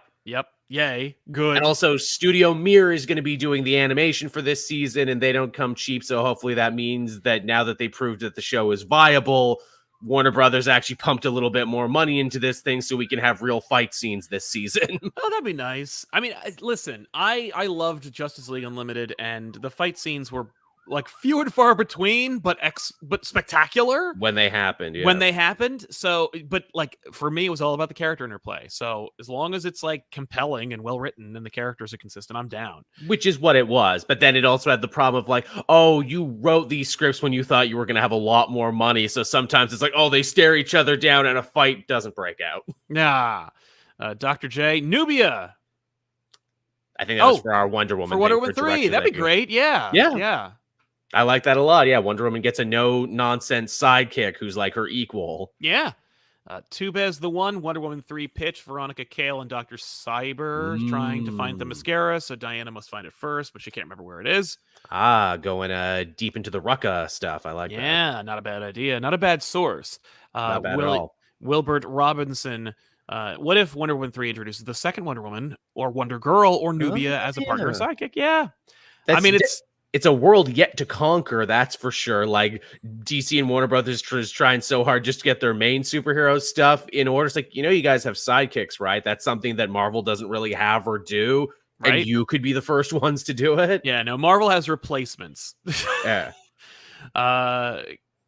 Yay. Good. And also, Studio Mir is going to be doing the animation for this season, and they don't come cheap, so hopefully that means that now that they proved that the show is viable, Warner Brothers actually pumped a little bit more money into this thing so we can have real fight scenes this season. Oh, that'd be nice. I mean, listen, I loved Justice League Unlimited, and the fight scenes were like few and far between, but spectacular when they happened. Yeah. When they happened. So, but like for me, it was all about the character interplay. So as long as it's like compelling and well written and the characters are consistent, I'm down. Which is what it was. But then it also had the problem of like, oh, you wrote these scripts when you thought you were going to have a lot more money. So sometimes it's like, oh, they stare each other down and a fight doesn't break out. Yeah. Dr. J, Nubia. I think that was for our Wonder Woman. For Wonder Woman 3. That'd be great. Yeah. Yeah. I like that a lot. Yeah, Wonder Woman gets a no-nonsense sidekick who's like her equal. Yeah. Tubez the One, Wonder Woman 3 pitch, Veronica Cale and Dr. Cyber trying to find the mascara, so Diana must find it first, but she can't remember where it is. Going deep into the Rucka stuff. I like that. Yeah, not a bad idea. Not a bad source. Not bad at all. Wilbert Robinson. What if Wonder Woman 3 introduces the second Wonder Woman or Wonder Girl or Nubia as a partner or sidekick? Yeah. It's a world yet to conquer, that's for sure. Like DC and Warner Brothers is trying so hard just to get their main superhero stuff in order. It's like, you guys have sidekicks, right? That's something that Marvel doesn't really have or do. Right? And you could be the first ones to do it. Yeah, no, Marvel has replacements. Yeah.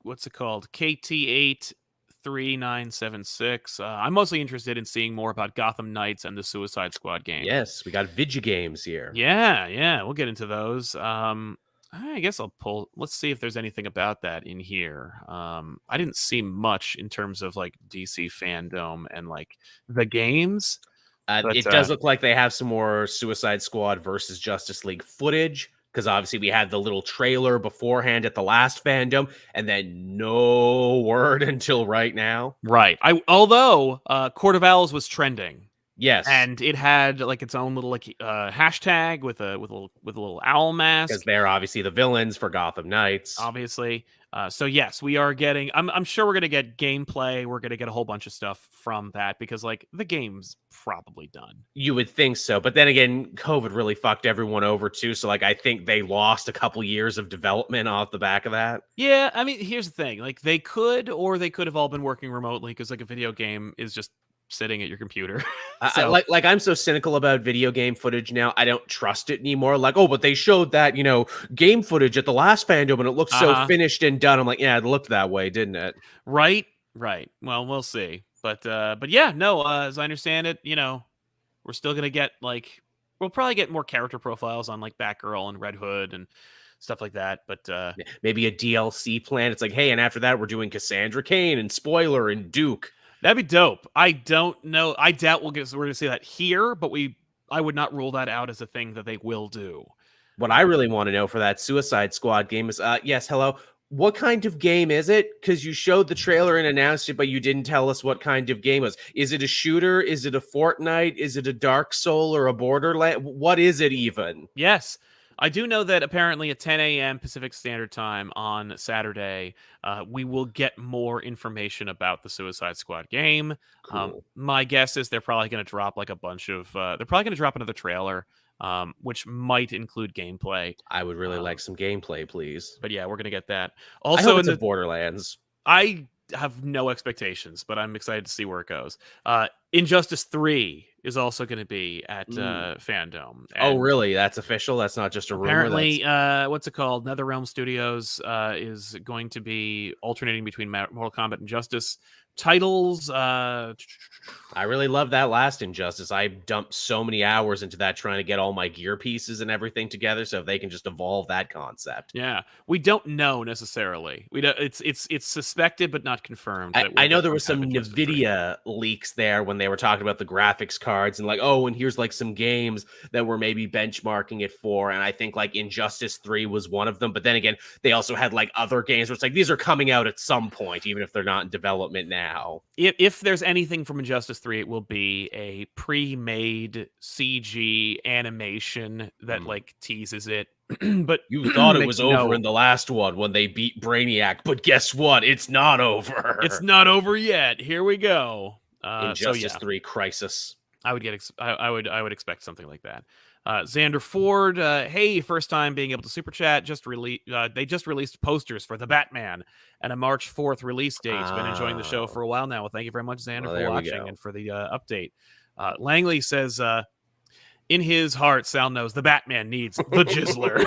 What's it called? KT83976. I'm mostly interested in seeing more about Gotham Knights and the Suicide Squad game. Yes, we got Vigigames here. Yeah, we'll get into those. I guess let's see if there's anything about that in here. I didn't see much in terms of like DC FanDome and like the games. It does look like they have some more Suicide Squad versus Justice League footage, because obviously we had the little trailer beforehand at the last FanDome, and then no word until right now. Right. Although Court of Owls was trending. Yes, and it had like its own little hashtag with a little owl mask, because they're obviously the villains for Gotham Knights. Obviously, so yes, we are getting. I'm sure we're gonna get gameplay. We're gonna get a whole bunch of stuff from that because like the game's probably done. You would think so, but then again, COVID really fucked everyone over too. So like, I think they lost a couple years of development off the back of that. Yeah, I mean, here's the thing: like they could have all been working remotely because like a video game is just sitting at your computer. So. I'm so cynical about video game footage now. I don't trust it anymore. Like, oh, but they showed that, game footage at the last FanDome and it looked so finished and done. I'm like, yeah, it looked that way, didn't it? Right. Well, we'll see. But yeah, no, as I understand it, we're still going to get we'll probably get more character profiles on like Batgirl and Red Hood and stuff like that. But maybe a DLC plan. It's like, hey, and after that, we're doing Cassandra Cain and Spoiler and Duke. That'd be dope. I don't know. I doubt we're going to see that here, but I would not rule that out as a thing that they will do. What I really want to know for that Suicide Squad game is, yes, hello, what kind of game is it? Because you showed the trailer and announced it, but you didn't tell us what kind of game it was. Is it a shooter? Is it a Fortnite? Is it a Dark Soul or a Borderlands? What is it even? Yes. I do know that apparently at 10 a.m. Pacific Standard Time on Saturday, we will get more information about the Suicide Squad game. Cool. My guess is they're probably going to drop like a bunch of... they're probably going to drop another trailer, which might include gameplay. I would really like some gameplay, please. But yeah, we're going to get that. Also, I hope it's a Borderlands. I have no expectations, but I'm excited to see where it goes. Injustice 3 is also going to be at FanDome. Oh, And really? That's official? That's not just a rumor? apparently, what's it called? NetherRealm Studios is going to be alternating between Mortal Kombat and Injustice titles. I really love that last Injustice. I dumped so many hours into that trying to get all my gear pieces and everything together, so if they can just evolve that concept. Yeah, we don't know necessarily. We don't. It's suspected but not confirmed. That we'll I know get there was kind some of Injustice 3. NVIDIA leaks there when they were talking about the graphics cards and like, oh, and here's like some games that we're maybe benchmarking it for. And I think like Injustice 3 was one of them. But then again, they also had like other games where it's like, these are coming out at some point, even if they're not in development now. If there's anything from Injustice 3, it will be a pre-made CG animation that like teases it. But You thought it makes was over in the last one when they beat Brainiac, but guess what? It's not over. It's not over yet. Here we go. Injustice 3 Crisis. I would get. I would expect something like that. Xander Ford, hey, first time being able to super chat. They just released posters for the Batman and a March 4th release date. Been enjoying the show for a while now. Well, thank you very much, Xander, for watching and for the update. Langley says, in his heart, Sal knows the Batman needs the Jizzler.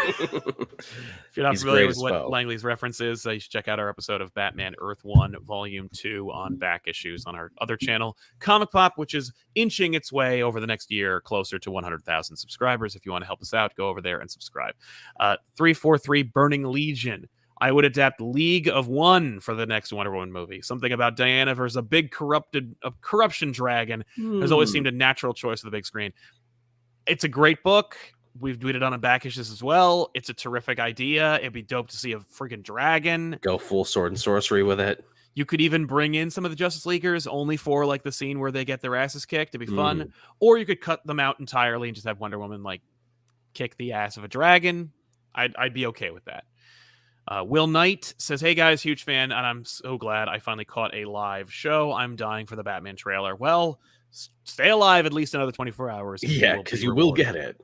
If you're not familiar with what Langley's reference is, you should check out our episode of Batman Earth 1, Volume 2 on back issues on our other channel, ComicPop, which is inching its way over the next year closer to 100,000 subscribers. If you want to help us out, go over there and subscribe. 343 Burning Legion. I would adapt League of One for the next Wonder Woman movie. Something about Diana versus a big corruption dragon has always seemed a natural choice for the big screen. It's a great book. We've tweeted on a back issues as well. It's a terrific idea. It'd be dope to see a freaking dragon. Go full sword and sorcery with it. You could even bring in some of the Justice Leaguers only for like the scene where they get their asses kicked. It'd be fun. Or you could cut them out entirely and just have Wonder Woman like kick the ass of a dragon. I'd be okay with that. Will Knight says, hey guys, huge fan, and I'm so glad I finally caught a live show. I'm dying for the Batman trailer. Well, stay alive at least another 24 hours. Yeah, because you will get it.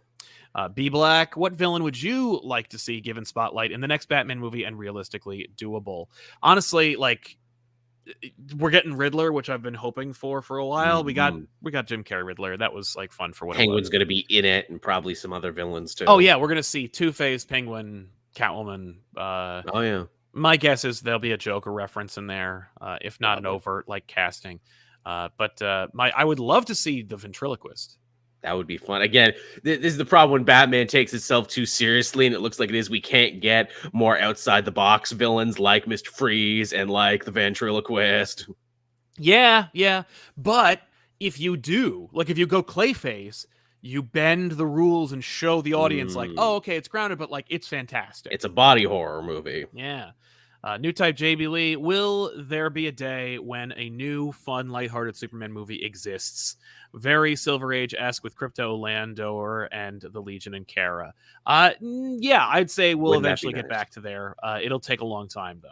B Black, what villain would you like to see given spotlight in the next Batman movie and realistically doable? Honestly, like, we're getting Riddler, which I've been hoping for a while. We got Jim Carrey Riddler. That was like fun for what Penguin's going to be in it, and probably some other villains too. Oh yeah, we're going to see Two-Face, Penguin, Catwoman. Oh yeah. My guess is there'll be a Joker reference in there, if not an overt like casting. But I would love to see the ventriloquist. That would be fun. Again, this is the problem when Batman takes itself too seriously, and it looks like it is. We can't get more outside the box villains like Mr. Freeze and like the ventriloquist. Yeah. But if you do, like if you go Clayface, you bend the rules and show the audience like, oh, okay, it's grounded, but like it's fantastic. It's a body horror movie. Yeah. New type JB Lee, will there be a day when a new, fun, lighthearted Superman movie exists? Very Silver Age-esque with Krypto, Landor, and the Legion and Kara. Yeah, I'd say we'll eventually get back to there. It'll take a long time, though.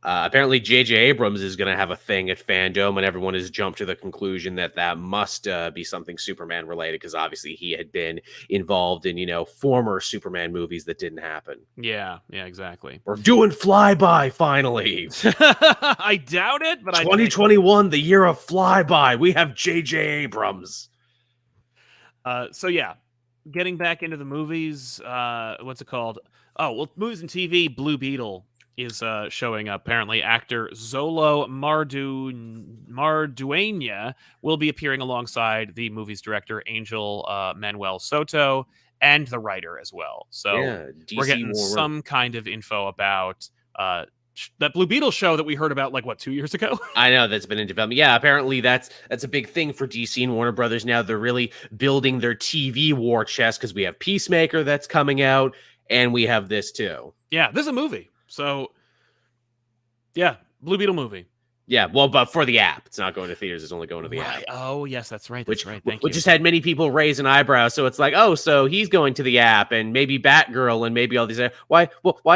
Apparently, J.J. Abrams is going to have a thing at FanDome, and everyone has jumped to the conclusion that that must be something Superman-related, because obviously he had been involved in, former Superman movies that didn't happen. Yeah, exactly. We're doing Flyby, finally! I doubt it, but 2021, the year of Flyby. We have J.J. Abrams. So, yeah, getting back into the movies, what's it called? Oh, well, movies and TV, Blue Beetle is showing up. Apparently, actor Zolo Mardueña will be appearing alongside the movie's director, Angel Manuel Soto, and the writer as well. So we're getting some kind of info about that Blue Beetle show that we heard about, 2 years ago? I know, that's been in development. Yeah, apparently that's a big thing for DC and Warner Brothers now. They're really building their TV war chest, because we have Peacemaker that's coming out, and we have this too. Yeah, this is a movie. So, yeah, Blue Beetle movie. Yeah, well, but for the app. It's not going to theaters. It's only going to the app. Oh, yes, that's right. Which Thank you. Just had many people raise an eyebrow. So it's like, oh, so he's going to the app, and maybe Batgirl, and maybe all these. Why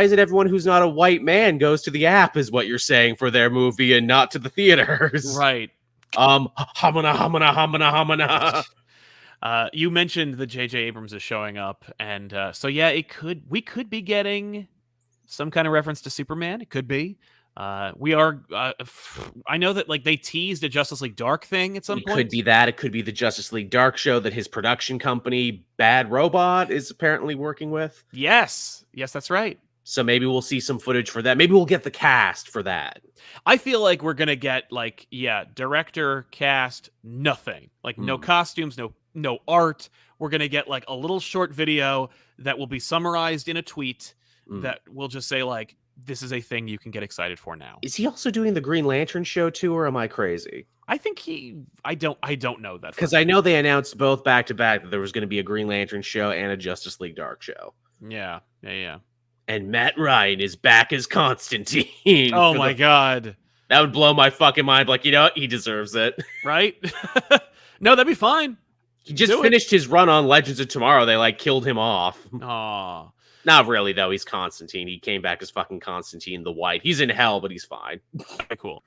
is it everyone who's not a white man goes to the app, is what you're saying, for their movie and not to the theaters? Right. Hamana. You mentioned that J.J. Abrams is showing up, and so yeah, we could be getting some kind of reference to Superman. It could be. We are. I know that like they teased a Justice League Dark thing at some It point. could be that. It could be the Justice League Dark show that his production company, Bad Robot, is apparently working with. Yes, that's right. So maybe we'll see some footage for that. Maybe we'll get the cast for that. I feel like we're gonna get like, director, cast, nothing. Like no costumes, no art. We're gonna get like a little short video that will be summarized in a tweet that will just say like, this is a thing you can get excited for now. Is he also doing the Green Lantern show too, or am I crazy? I think I don't know that. Because I know they announced both back to back that there was going to be a Green Lantern show and a Justice League Dark show. Yeah. And Matt Ryan is back as Constantine. Oh my God. That would blow my fucking mind. Like, you know what? He deserves it. Right? No, that'd be fine. He just finished his run on Legends of Tomorrow. They like killed him off. Aw. Not really, though. He's Constantine. He came back as fucking Constantine the White. He's in hell, but he's fine. Okay, cool.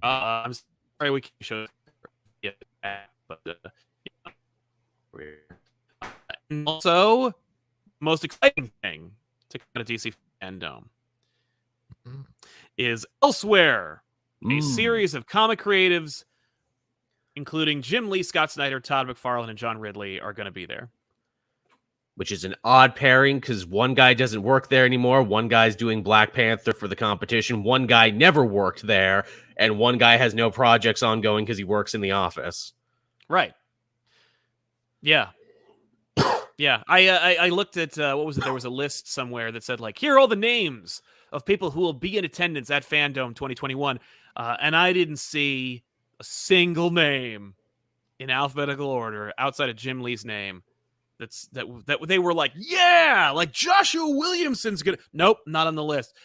I'm sorry we can't show it, but and also, most exciting thing to come out of DC FanDome is Elsewhere, a series of comic creatives, including Jim Lee, Scott Snyder, Todd McFarlane, and John Ridley, are going to be there. Which is an odd pairing because one guy doesn't work there anymore. One guy's doing Black Panther for the competition. One guy never worked there. And one guy has no projects ongoing because he works in the office. Right. Yeah. Yeah. I looked at, what was it? There was a list somewhere that said, like, here are all the names of people who will be in attendance at FanDome 2021. And I didn't see a single name in alphabetical order outside of Jim Lee's name. That they were like, yeah, like Joshua Williamson's gonna. Nope, not on the list.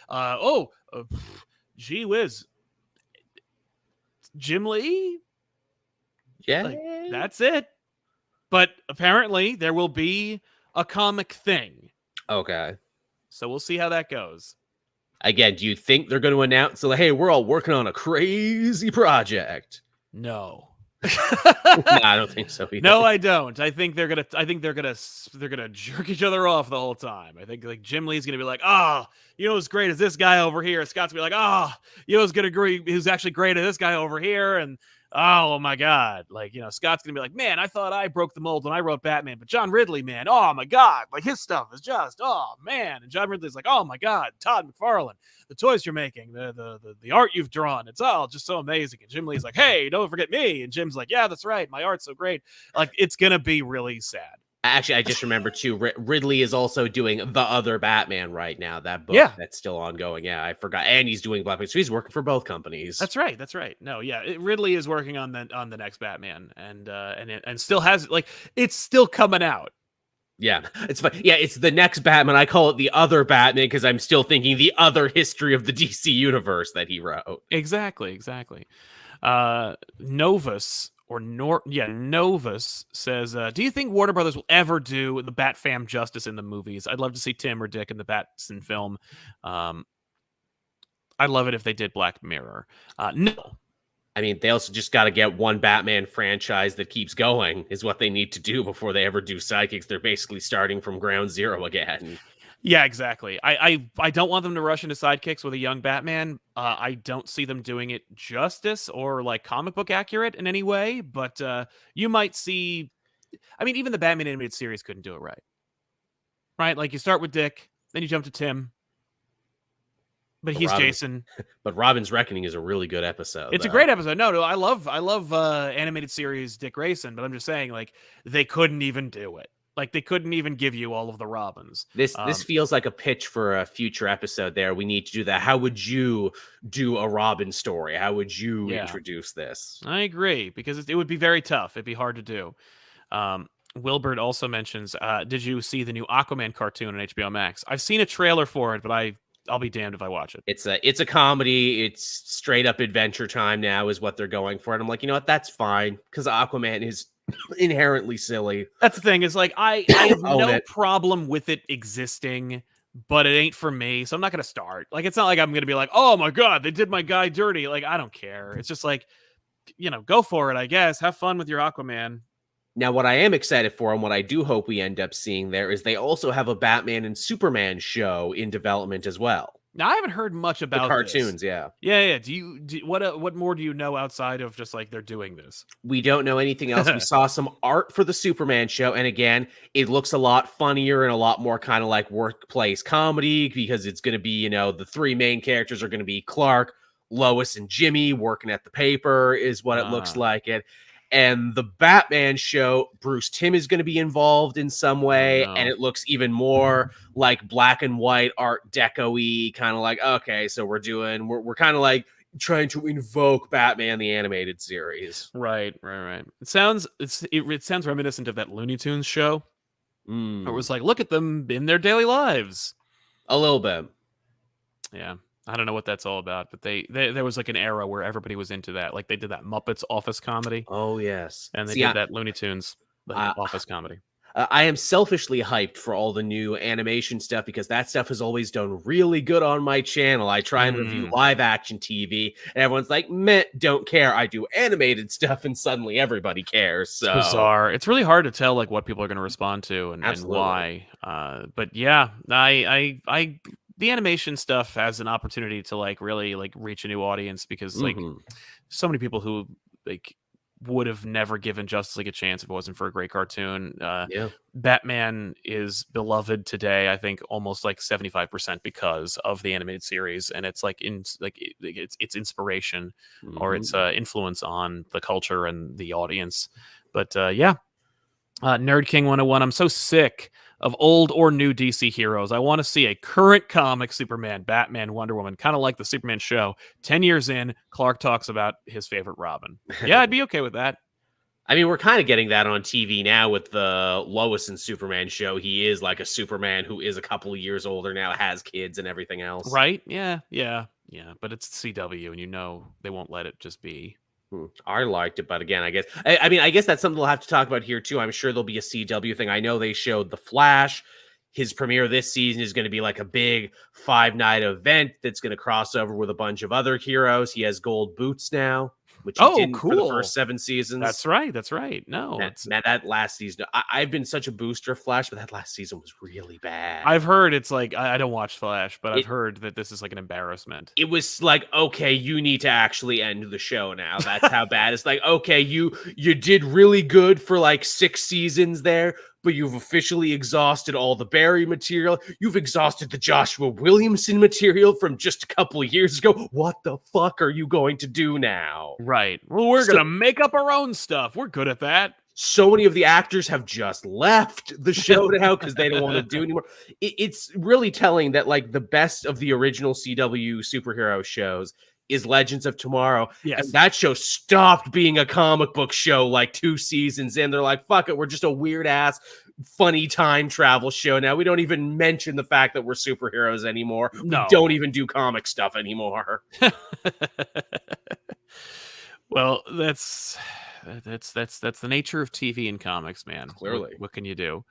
Gee whiz, Jim Lee. Yeah, like, that's it. But apparently there will be a comic thing. Okay, so we'll see how that goes. Again, do you think they're going to announce, like, hey, we're all working on a crazy project? No. No, I don't think so either. No, I don't. I think they're gonna jerk each other off the whole time. I think like Jim Lee's gonna be like, you know what's great is this guy over here. Scott's gonna be like, you know who's gonna agree who's actually great at this guy over here, and oh my God, like, you know, Scott's gonna be like, man, I thought I broke the mold when I wrote Batman, but John Ridley, man, oh my God, like his stuff is just, oh man, and John Ridley's like, oh my God, Todd McFarlane, the toys you're making, the art you've drawn, it's all just so amazing. And Jim Lee's like, hey, don't forget me. And Jim's like, yeah, that's right, my art's so great. Like, it's gonna be really sad. Actually, I just remember too, Ridley is also doing The Other Batman right now. That book that's still ongoing. Yeah, I forgot. And he's doing Black Panther. So he's working for both companies. That's right. No, yeah, Ridley is working on the next Batman, and still has, like, it's still coming out. Yeah, it's fun. Yeah, it's the next Batman. I call it The Other Batman because I'm still thinking the other history of the DC universe that he wrote. Exactly. Novus says, do you think Warner Brothers will ever do the Bat Fam justice in the movies? I'd love to see Tim or Dick in the Batson film. I'd love it if they did Black Mirror. No. I mean, they also just got to get one Batman franchise that keeps going is what they need to do before they ever do sidekicks. They're basically starting from ground zero again. Yeah, exactly. I don't want them to rush into sidekicks with a young Batman. I don't see them doing it justice or like comic book accurate in any way, but you might see, I mean, even the Batman animated series couldn't do it right. Right? Like you start with Dick, then you jump to Tim. But he's Jason. But Robin's Reckoning is a really good episode. It's a great episode. No, I love animated series Dick Grayson, but I'm just saying, like, they couldn't even do it. Like, they couldn't even give you all of the Robins. This feels like a pitch for a future episode there. We need to do that. How would you do a Robin story? How would you introduce this? I agree, because it would be very tough. It'd be hard to do. Wilbert also mentions, did you see the new Aquaman cartoon on HBO Max? I've seen a trailer for it, but I'll be damned if I watch it. It's a comedy. It's straight up Adventure Time now is what they're going for. And I'm like, you know what? That's fine because Aquaman is inherently silly. That's the thing. It's like, I have no problem with it existing, but it ain't for me. So I'm not going to start. Like, it's not like I'm going to be like, oh my God, they did my guy dirty. Like, I don't care. It's just like, you know, go for it, I guess. Have fun with your Aquaman. Now, what I am excited for and what I do hope we end up seeing there is they also have a Batman and Superman show in development as well. Now, I haven't heard much The about this. cartoons, yeah. Yeah. What more do you know outside of just like they're doing this? We don't know anything else. We saw some art for the Superman show, and again, it looks a lot funnier and a lot more kind of like workplace comedy because it's going to be, you know, the three main characters are going to be Clark, Lois, and Jimmy working at the paper is what it looks like. And the Batman show, Bruce Timm is going to be involved in some way, and it looks even more like black and white Art Deco-y, kind of like, okay, so we're kind of like trying to invoke Batman the animated series. Right. It sounds reminiscent of that Looney Tunes show. It was like, look at them in their daily lives. A little bit. Yeah. I don't know what that's all about, but there was like an era where everybody was into that. Like they did that Muppets office comedy. Oh, yes. And they did that Looney Tunes office comedy. I am selfishly hyped for all the new animation stuff because that stuff has always done really good on my channel. I try and review live action TV, and everyone's like, meh, don't care. I do animated stuff, and suddenly everybody cares. So. It's bizarre. It's really hard to tell like what people are going to respond to and why. But yeah, I the animation stuff has an opportunity to like really like reach a new audience because like so many people who like would have never given Justice League a chance if it wasn't for a great cartoon. Batman is beloved today, I think almost like 75% because of the animated series, and it's like it's inspiration or its influence on the culture and the audience. But Nerd King 101, I'm so sick of old or new DC heroes. I want to see a current comic Superman, Batman, Wonder Woman, kind of like the Superman show. 10 years in, Clark talks about his favorite Robin. Yeah, I'd be okay with that. I mean, we're kind of getting that on TV now with the Lois and Superman show. He is like a Superman who is a couple of years older now, has kids and everything else. Right? Yeah. But it's CW, and you know they won't let it just be. I liked it, but again, I guess that's something we'll have to talk about here too. I'm sure there'll be a CW thing. I know they showed The Flash. His premiere this season is going to be like a big 5-night event that's going to cross over with a bunch of other heroes. He has gold boots now, which he didn't for the first 7 seasons. That's right. No, that last season, I've been such a booster of Flash, but that last season was really bad. I've heard it's like, I don't watch Flash, but I've heard that this is like an embarrassment. It was like, okay, you need to actually end the show now. That's how bad. It's like, okay, you did really good for like 6 seasons there, but you've officially exhausted all the Barry material. You've exhausted the Joshua Williamson material from just a couple of years ago. What the fuck are you going to do now? Right. Well, we're going to make up our own stuff. We're good at that. So many of the actors have just left the show now because they don't want to do anymore. It's really telling that like the best of the original CW superhero shows is Legends of Tomorrow. Yes. And that show stopped being a comic book show like 2 seasons in. They're like, fuck it, we're just a weird ass funny time travel show now. We don't even mention the fact that we're superheroes anymore. No. We don't even do comic stuff anymore. Well, that's the nature of TV and comics, man. Clearly. What can you do?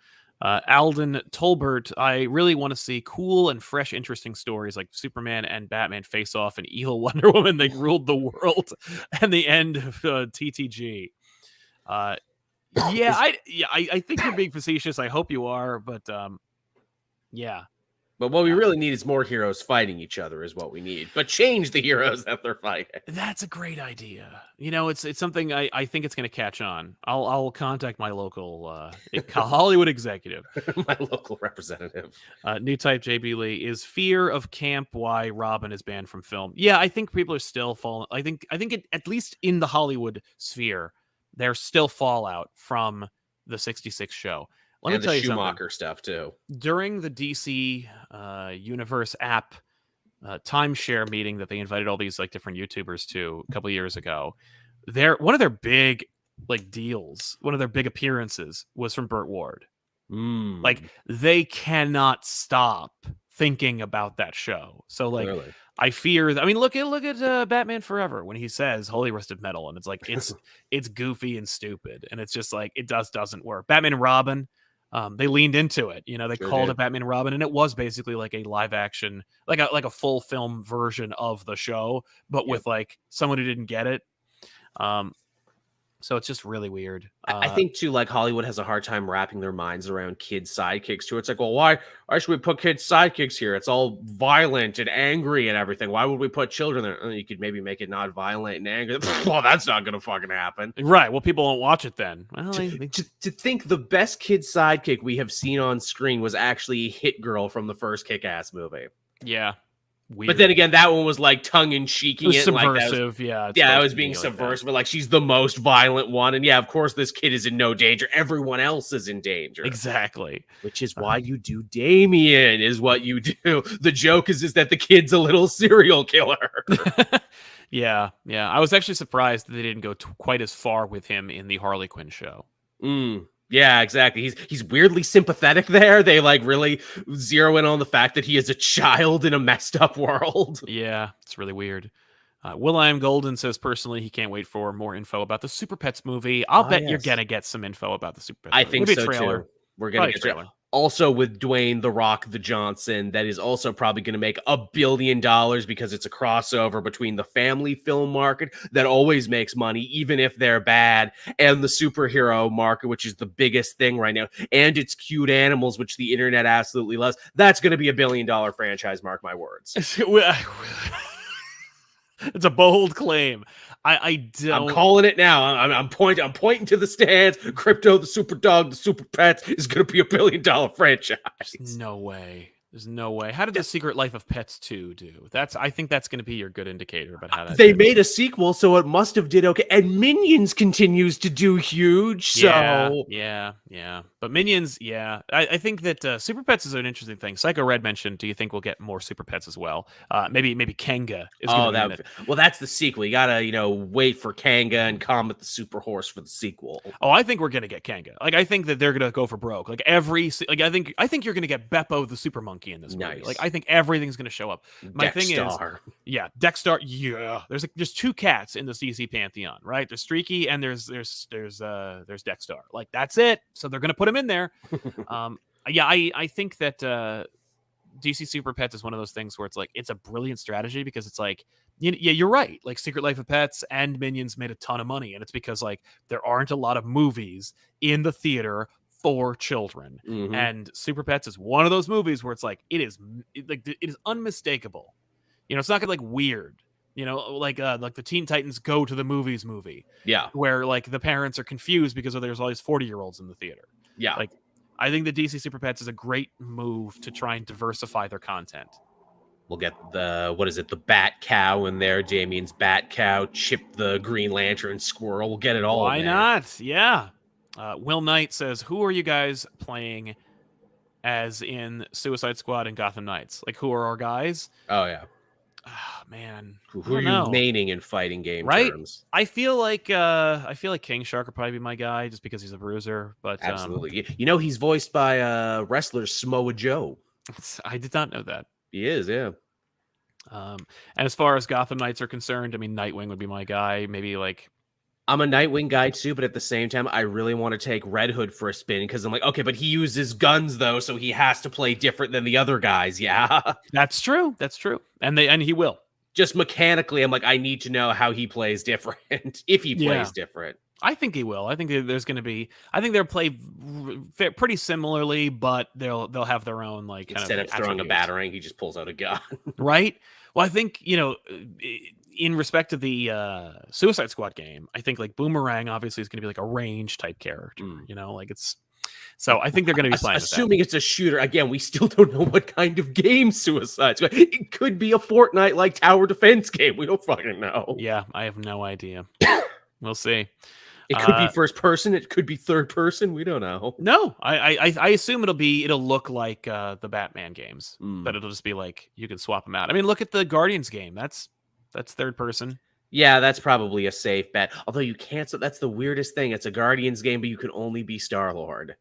Alden Tolbert, I really want to see cool and fresh, interesting stories like Superman and Batman face off and evil Wonder Woman. They ruled the world, and the end of TTG. I think you're being facetious. I hope you are, but yeah. But what we really need is more heroes fighting each other is what we need. But change the heroes that they're fighting. That's a great idea. You know, it's something I think it's going to catch on. I'll contact my local Hollywood executive. My local representative. New type JB Lee, is fear of camp why Robin is banned from film? Yeah, I think people are still falling. I think at least in the Hollywood sphere, there's still fallout from the 66 show. Let me tell you Schumacher stuff too. During the DC Universe app timeshare meeting that they invited all these like different YouTubers to a couple years ago, one of their big like deals, one of their big appearances was from Burt Ward. Like they cannot stop thinking about that show. So like really? I fear that, I mean, look at Batman Forever when he says Holy Rusted Metal, and it's like it's goofy and stupid, and it's just like it doesn't work. Batman and Robin. They leaned into it, you know. They called it Batman and Robin, and it was basically like a live action, like a full film version of the show, but with like someone who didn't get it. So it's just really weird. I think too, like Hollywood has a hard time wrapping their minds around kids' sidekicks too. It's like, well, why should we put kids' sidekicks here? It's all violent and angry and everything. Why would we put children there? You could maybe make it not violent and angry. Well, that's not gonna fucking happen, right? Well, people won't watch it then. Well, to think the best kid's sidekick we have seen on screen was actually Hit Girl from the first Kick-Ass movie. Yeah. Weird. But then again, that one was like tongue in cheeking it, subversive. Like I was being subversive, but like she's the most violent one, and yeah, of course, this kid is in no danger. Everyone else is in danger, exactly. Which is why you do Damien. Is what you do. The joke is that the kid's a little serial killer. Yeah. I was actually surprised that they didn't go quite as far with him in the Harley Quinn show. Yeah, exactly. He's weirdly sympathetic there. They like really zero in on the fact that he is a child in a messed up world. Yeah, it's really weird. Will.i.am Golden says personally he can't wait for more info about the Super Pets movie. I'll bet you're gonna get some info about the Super Pets movie. I think so too. We're gonna get a trailer. Also with Dwayne "The Rock" the Johnson, that is also probably going to make $1 billion because it's a crossover between the family film market that always makes money, even if they're bad, and the superhero market, which is the biggest thing right now, and it's cute animals, which the internet absolutely loves. That's going to be $1 billion franchise, mark my words. It's a bold claim. I'm calling it now. I'm pointing to the stands. Crypto, the Super Dog, the Super Pets is going to be $1 billion franchise. There's no way. There's no way. How did The Secret Life of Pets 2 do? I think that's going to be your good indicator about how that they made a sequel, so it must have did okay. And Minions continues to do huge. So yeah. But Minions, I think that Super Pets is an interesting thing. Psycho Red mentioned, do you think we'll get more Super Pets as well? Maybe Kanga is going to be in it. Well, that's the sequel. You gotta wait for Kanga and Comet the Super Horse for the sequel. Oh, I think we're gonna get Kanga. Like I think that they're gonna go for broke. Like I think you're gonna get Beppo the Super Monkey in this movie. Like I think everything's gonna show up. My thing is, Dexter. Yeah, there's two cats in the DC pantheon, right? There's Streaky and there's Dexter. Like that's it. So they're gonna put him in there. I think that DC Super Pets is one of those things where it's like it's a brilliant strategy because it's like you're right. Like Secret Life of Pets and Minions made a ton of money, and it's because like there aren't a lot of movies in the theater for children, and Super Pets is one of those movies where it's like it is unmistakable. It's not gonna like weird. Like the Teen Titans Go to the Movies movie. Yeah, where like the parents are confused because there's all these 40-year-olds in the theater. Yeah, like I think the DC Super Pets is a great move to try and diversify their content. We'll get the Bat Cow in there, Damien's Bat Cow, Chip the Green Lantern Squirrel. We'll get it all. Why not? Yeah. Will Knight says, who are you guys playing as in Suicide Squad and Gotham Knights? Like, who are our guys? Oh, yeah. Oh, man. Who are you maining in fighting game terms? I feel like King Shark would probably be my guy just because he's a bruiser. But absolutely. He's voiced by wrestler Samoa Joe. I did not know that. He is, yeah. And as far as Gotham Knights are concerned, I mean, Nightwing would be my guy. Maybe like I'm a Nightwing guy too, but at the same time, I really want to take Red Hood for a spin because I'm like, okay, but he uses guns though, so he has to play different than the other guys. Yeah, that's true. And he will. Just mechanically, I'm like, I need to know how he plays different if he plays different. I think he will. I think there's going to be. I think they'll play pretty similarly, but they'll have their own like. Instead of throwing a batarang, he just pulls out a gun. Right. Well, I think in respect to the Suicide Squad game, I think like Boomerang obviously is going to be like a range type character. Like it's. So I think they're going to be fine. Assuming it's a shooter. Again, we still don't know what kind of game Suicide Squad. It could be a Fortnite like tower defense game. We don't fucking know. Yeah, I have no idea. We'll see. It could be first person. It could be third person. We don't know. No, I assume it'll look like the Batman games, but it'll just be like you can swap them out. I mean, look at the Guardians game. That's third person. Yeah, that's probably a safe bet. Although you can't. So that's the weirdest thing. It's a Guardians game, but you can only be Star-Lord.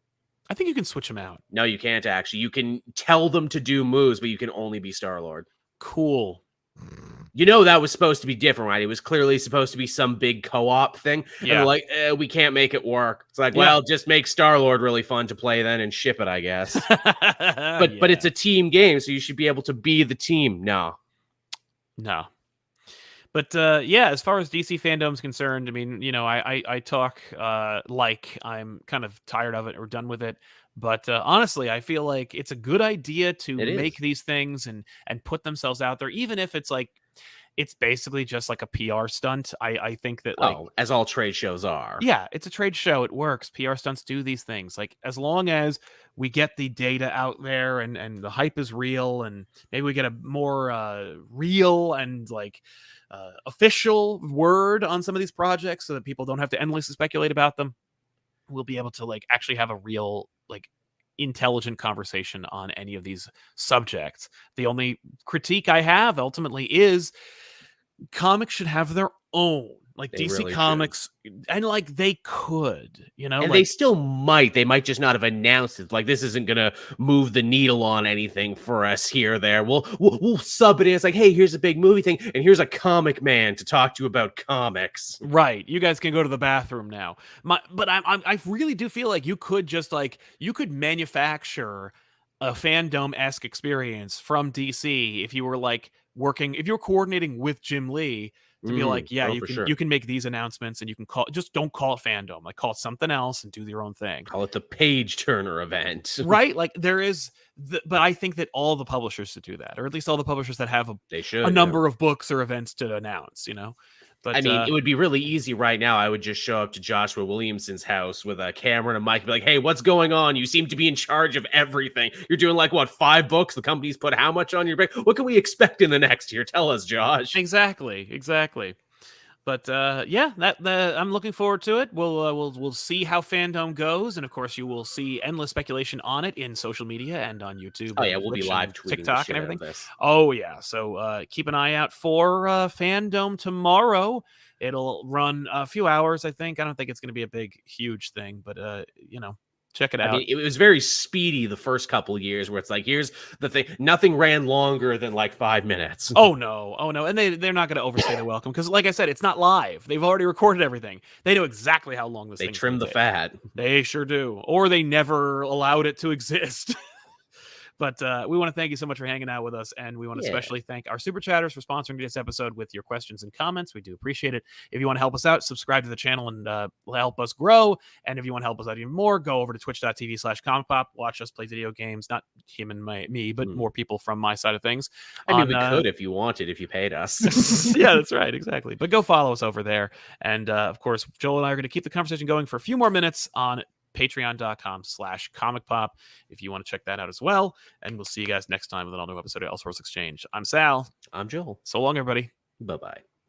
I think you can switch them out. No, you can't actually. You can tell them to do moves, but you can only be Star-Lord. Cool. That was supposed to be different, right? It was clearly supposed to be some big co-op thing. Yeah. And like, we can't make it work. It's like, well, just make Star-Lord really fun to play then and ship it, I guess. But it's a team game, so you should be able to be the team. No. But yeah, as far as DC fandom's concerned, I mean, you know, I talk like I'm kind of tired of it or done with it. But honestly, I feel like it's a good idea to It make is. these things and put themselves out there, even if it's like it's basically just like a PR stunt. I think that like Oh, as all trade shows are. yeah, it's a trade show. It works. PR stunts do these things. Like as long as we get the data out there and the hype is real, and maybe we get a more real and like official word on some of these projects, so that people don't have to endlessly speculate about them. We'll be able to like actually have a real like intelligent conversation on any of these subjects. The only critique I have ultimately is comics should have their own. Like They DC really should. Comics, and like they could, you know, And they like still might. They might just not have announced it. Like this isn't gonna move the needle on anything for us here or there. We'll sub it in. It's like, hey, here's a big movie thing, and here's a comic man to talk to you about comics. right. You guys can go to the bathroom now. But I really do feel like you could just like you could manufacture a fandom esque experience from DC if you were like working if you're coordinating with Jim Lee to be like, yeah, Oh, for sure. you can make these announcements and you can call just don't call it fandom, like call it something else and do your own thing. Call it the page turner event. Right? Like there is but I think that all the publishers should do that, or at least all the publishers that have They a should, yeah. number of books or events to announce, you know. I But mean, it would be really easy right now. I would just show up to Joshua Williamson's house with a camera and a mic and be like, hey, what's going on? You seem to be in charge of everything. You're doing like, what, 5 books? The company's put how much on your break? What can we expect in the next year? Tell us, Josh. exactly. But yeah, that I'm looking forward to it. We'll see how fandom goes, and of course, you will see endless speculation on it in social media and on YouTube Oh, yeah, and we'll be Twitch live and tweeting the TikTok and shit out everything. of this. Oh yeah, so keep an eye out for fandom tomorrow. It'll run a few hours, I think. I don't think it's going to be a big, huge thing, but you know, check it I out. mean, it was very speedy the first couple of years where it's like, here's the thing. Nothing ran longer than like 5 minutes. Oh no, and they're not going to overstay their welcome because, like I said, it's not live. They've already recorded everything. They know exactly how long this They thing's trim going the to take. fat. They sure do, or they never allowed it to exist. But we want to thank you so much for hanging out with us, and we want to Yeah. especially thank our super chatters for sponsoring this episode with your questions and comments. We do appreciate it. If you want to help us out, subscribe to the channel and help us grow. And if you want to help us out even more, go over to twitch.tv/ComicPop. Watch us play video games. Not him and me, but more people from my side of things. I mean, we could if you wanted, if you paid us. Yeah, that's right. Exactly. But go follow us over there. And of course, Joel and I are going to keep the conversation going for a few more minutes on patreon.com/comicpop if you want to check that out as well. And we'll see you guys next time with an all new episode of Elseworlds Exchange. I'm Sal. I'm Joel. So long, everybody. Bye-bye.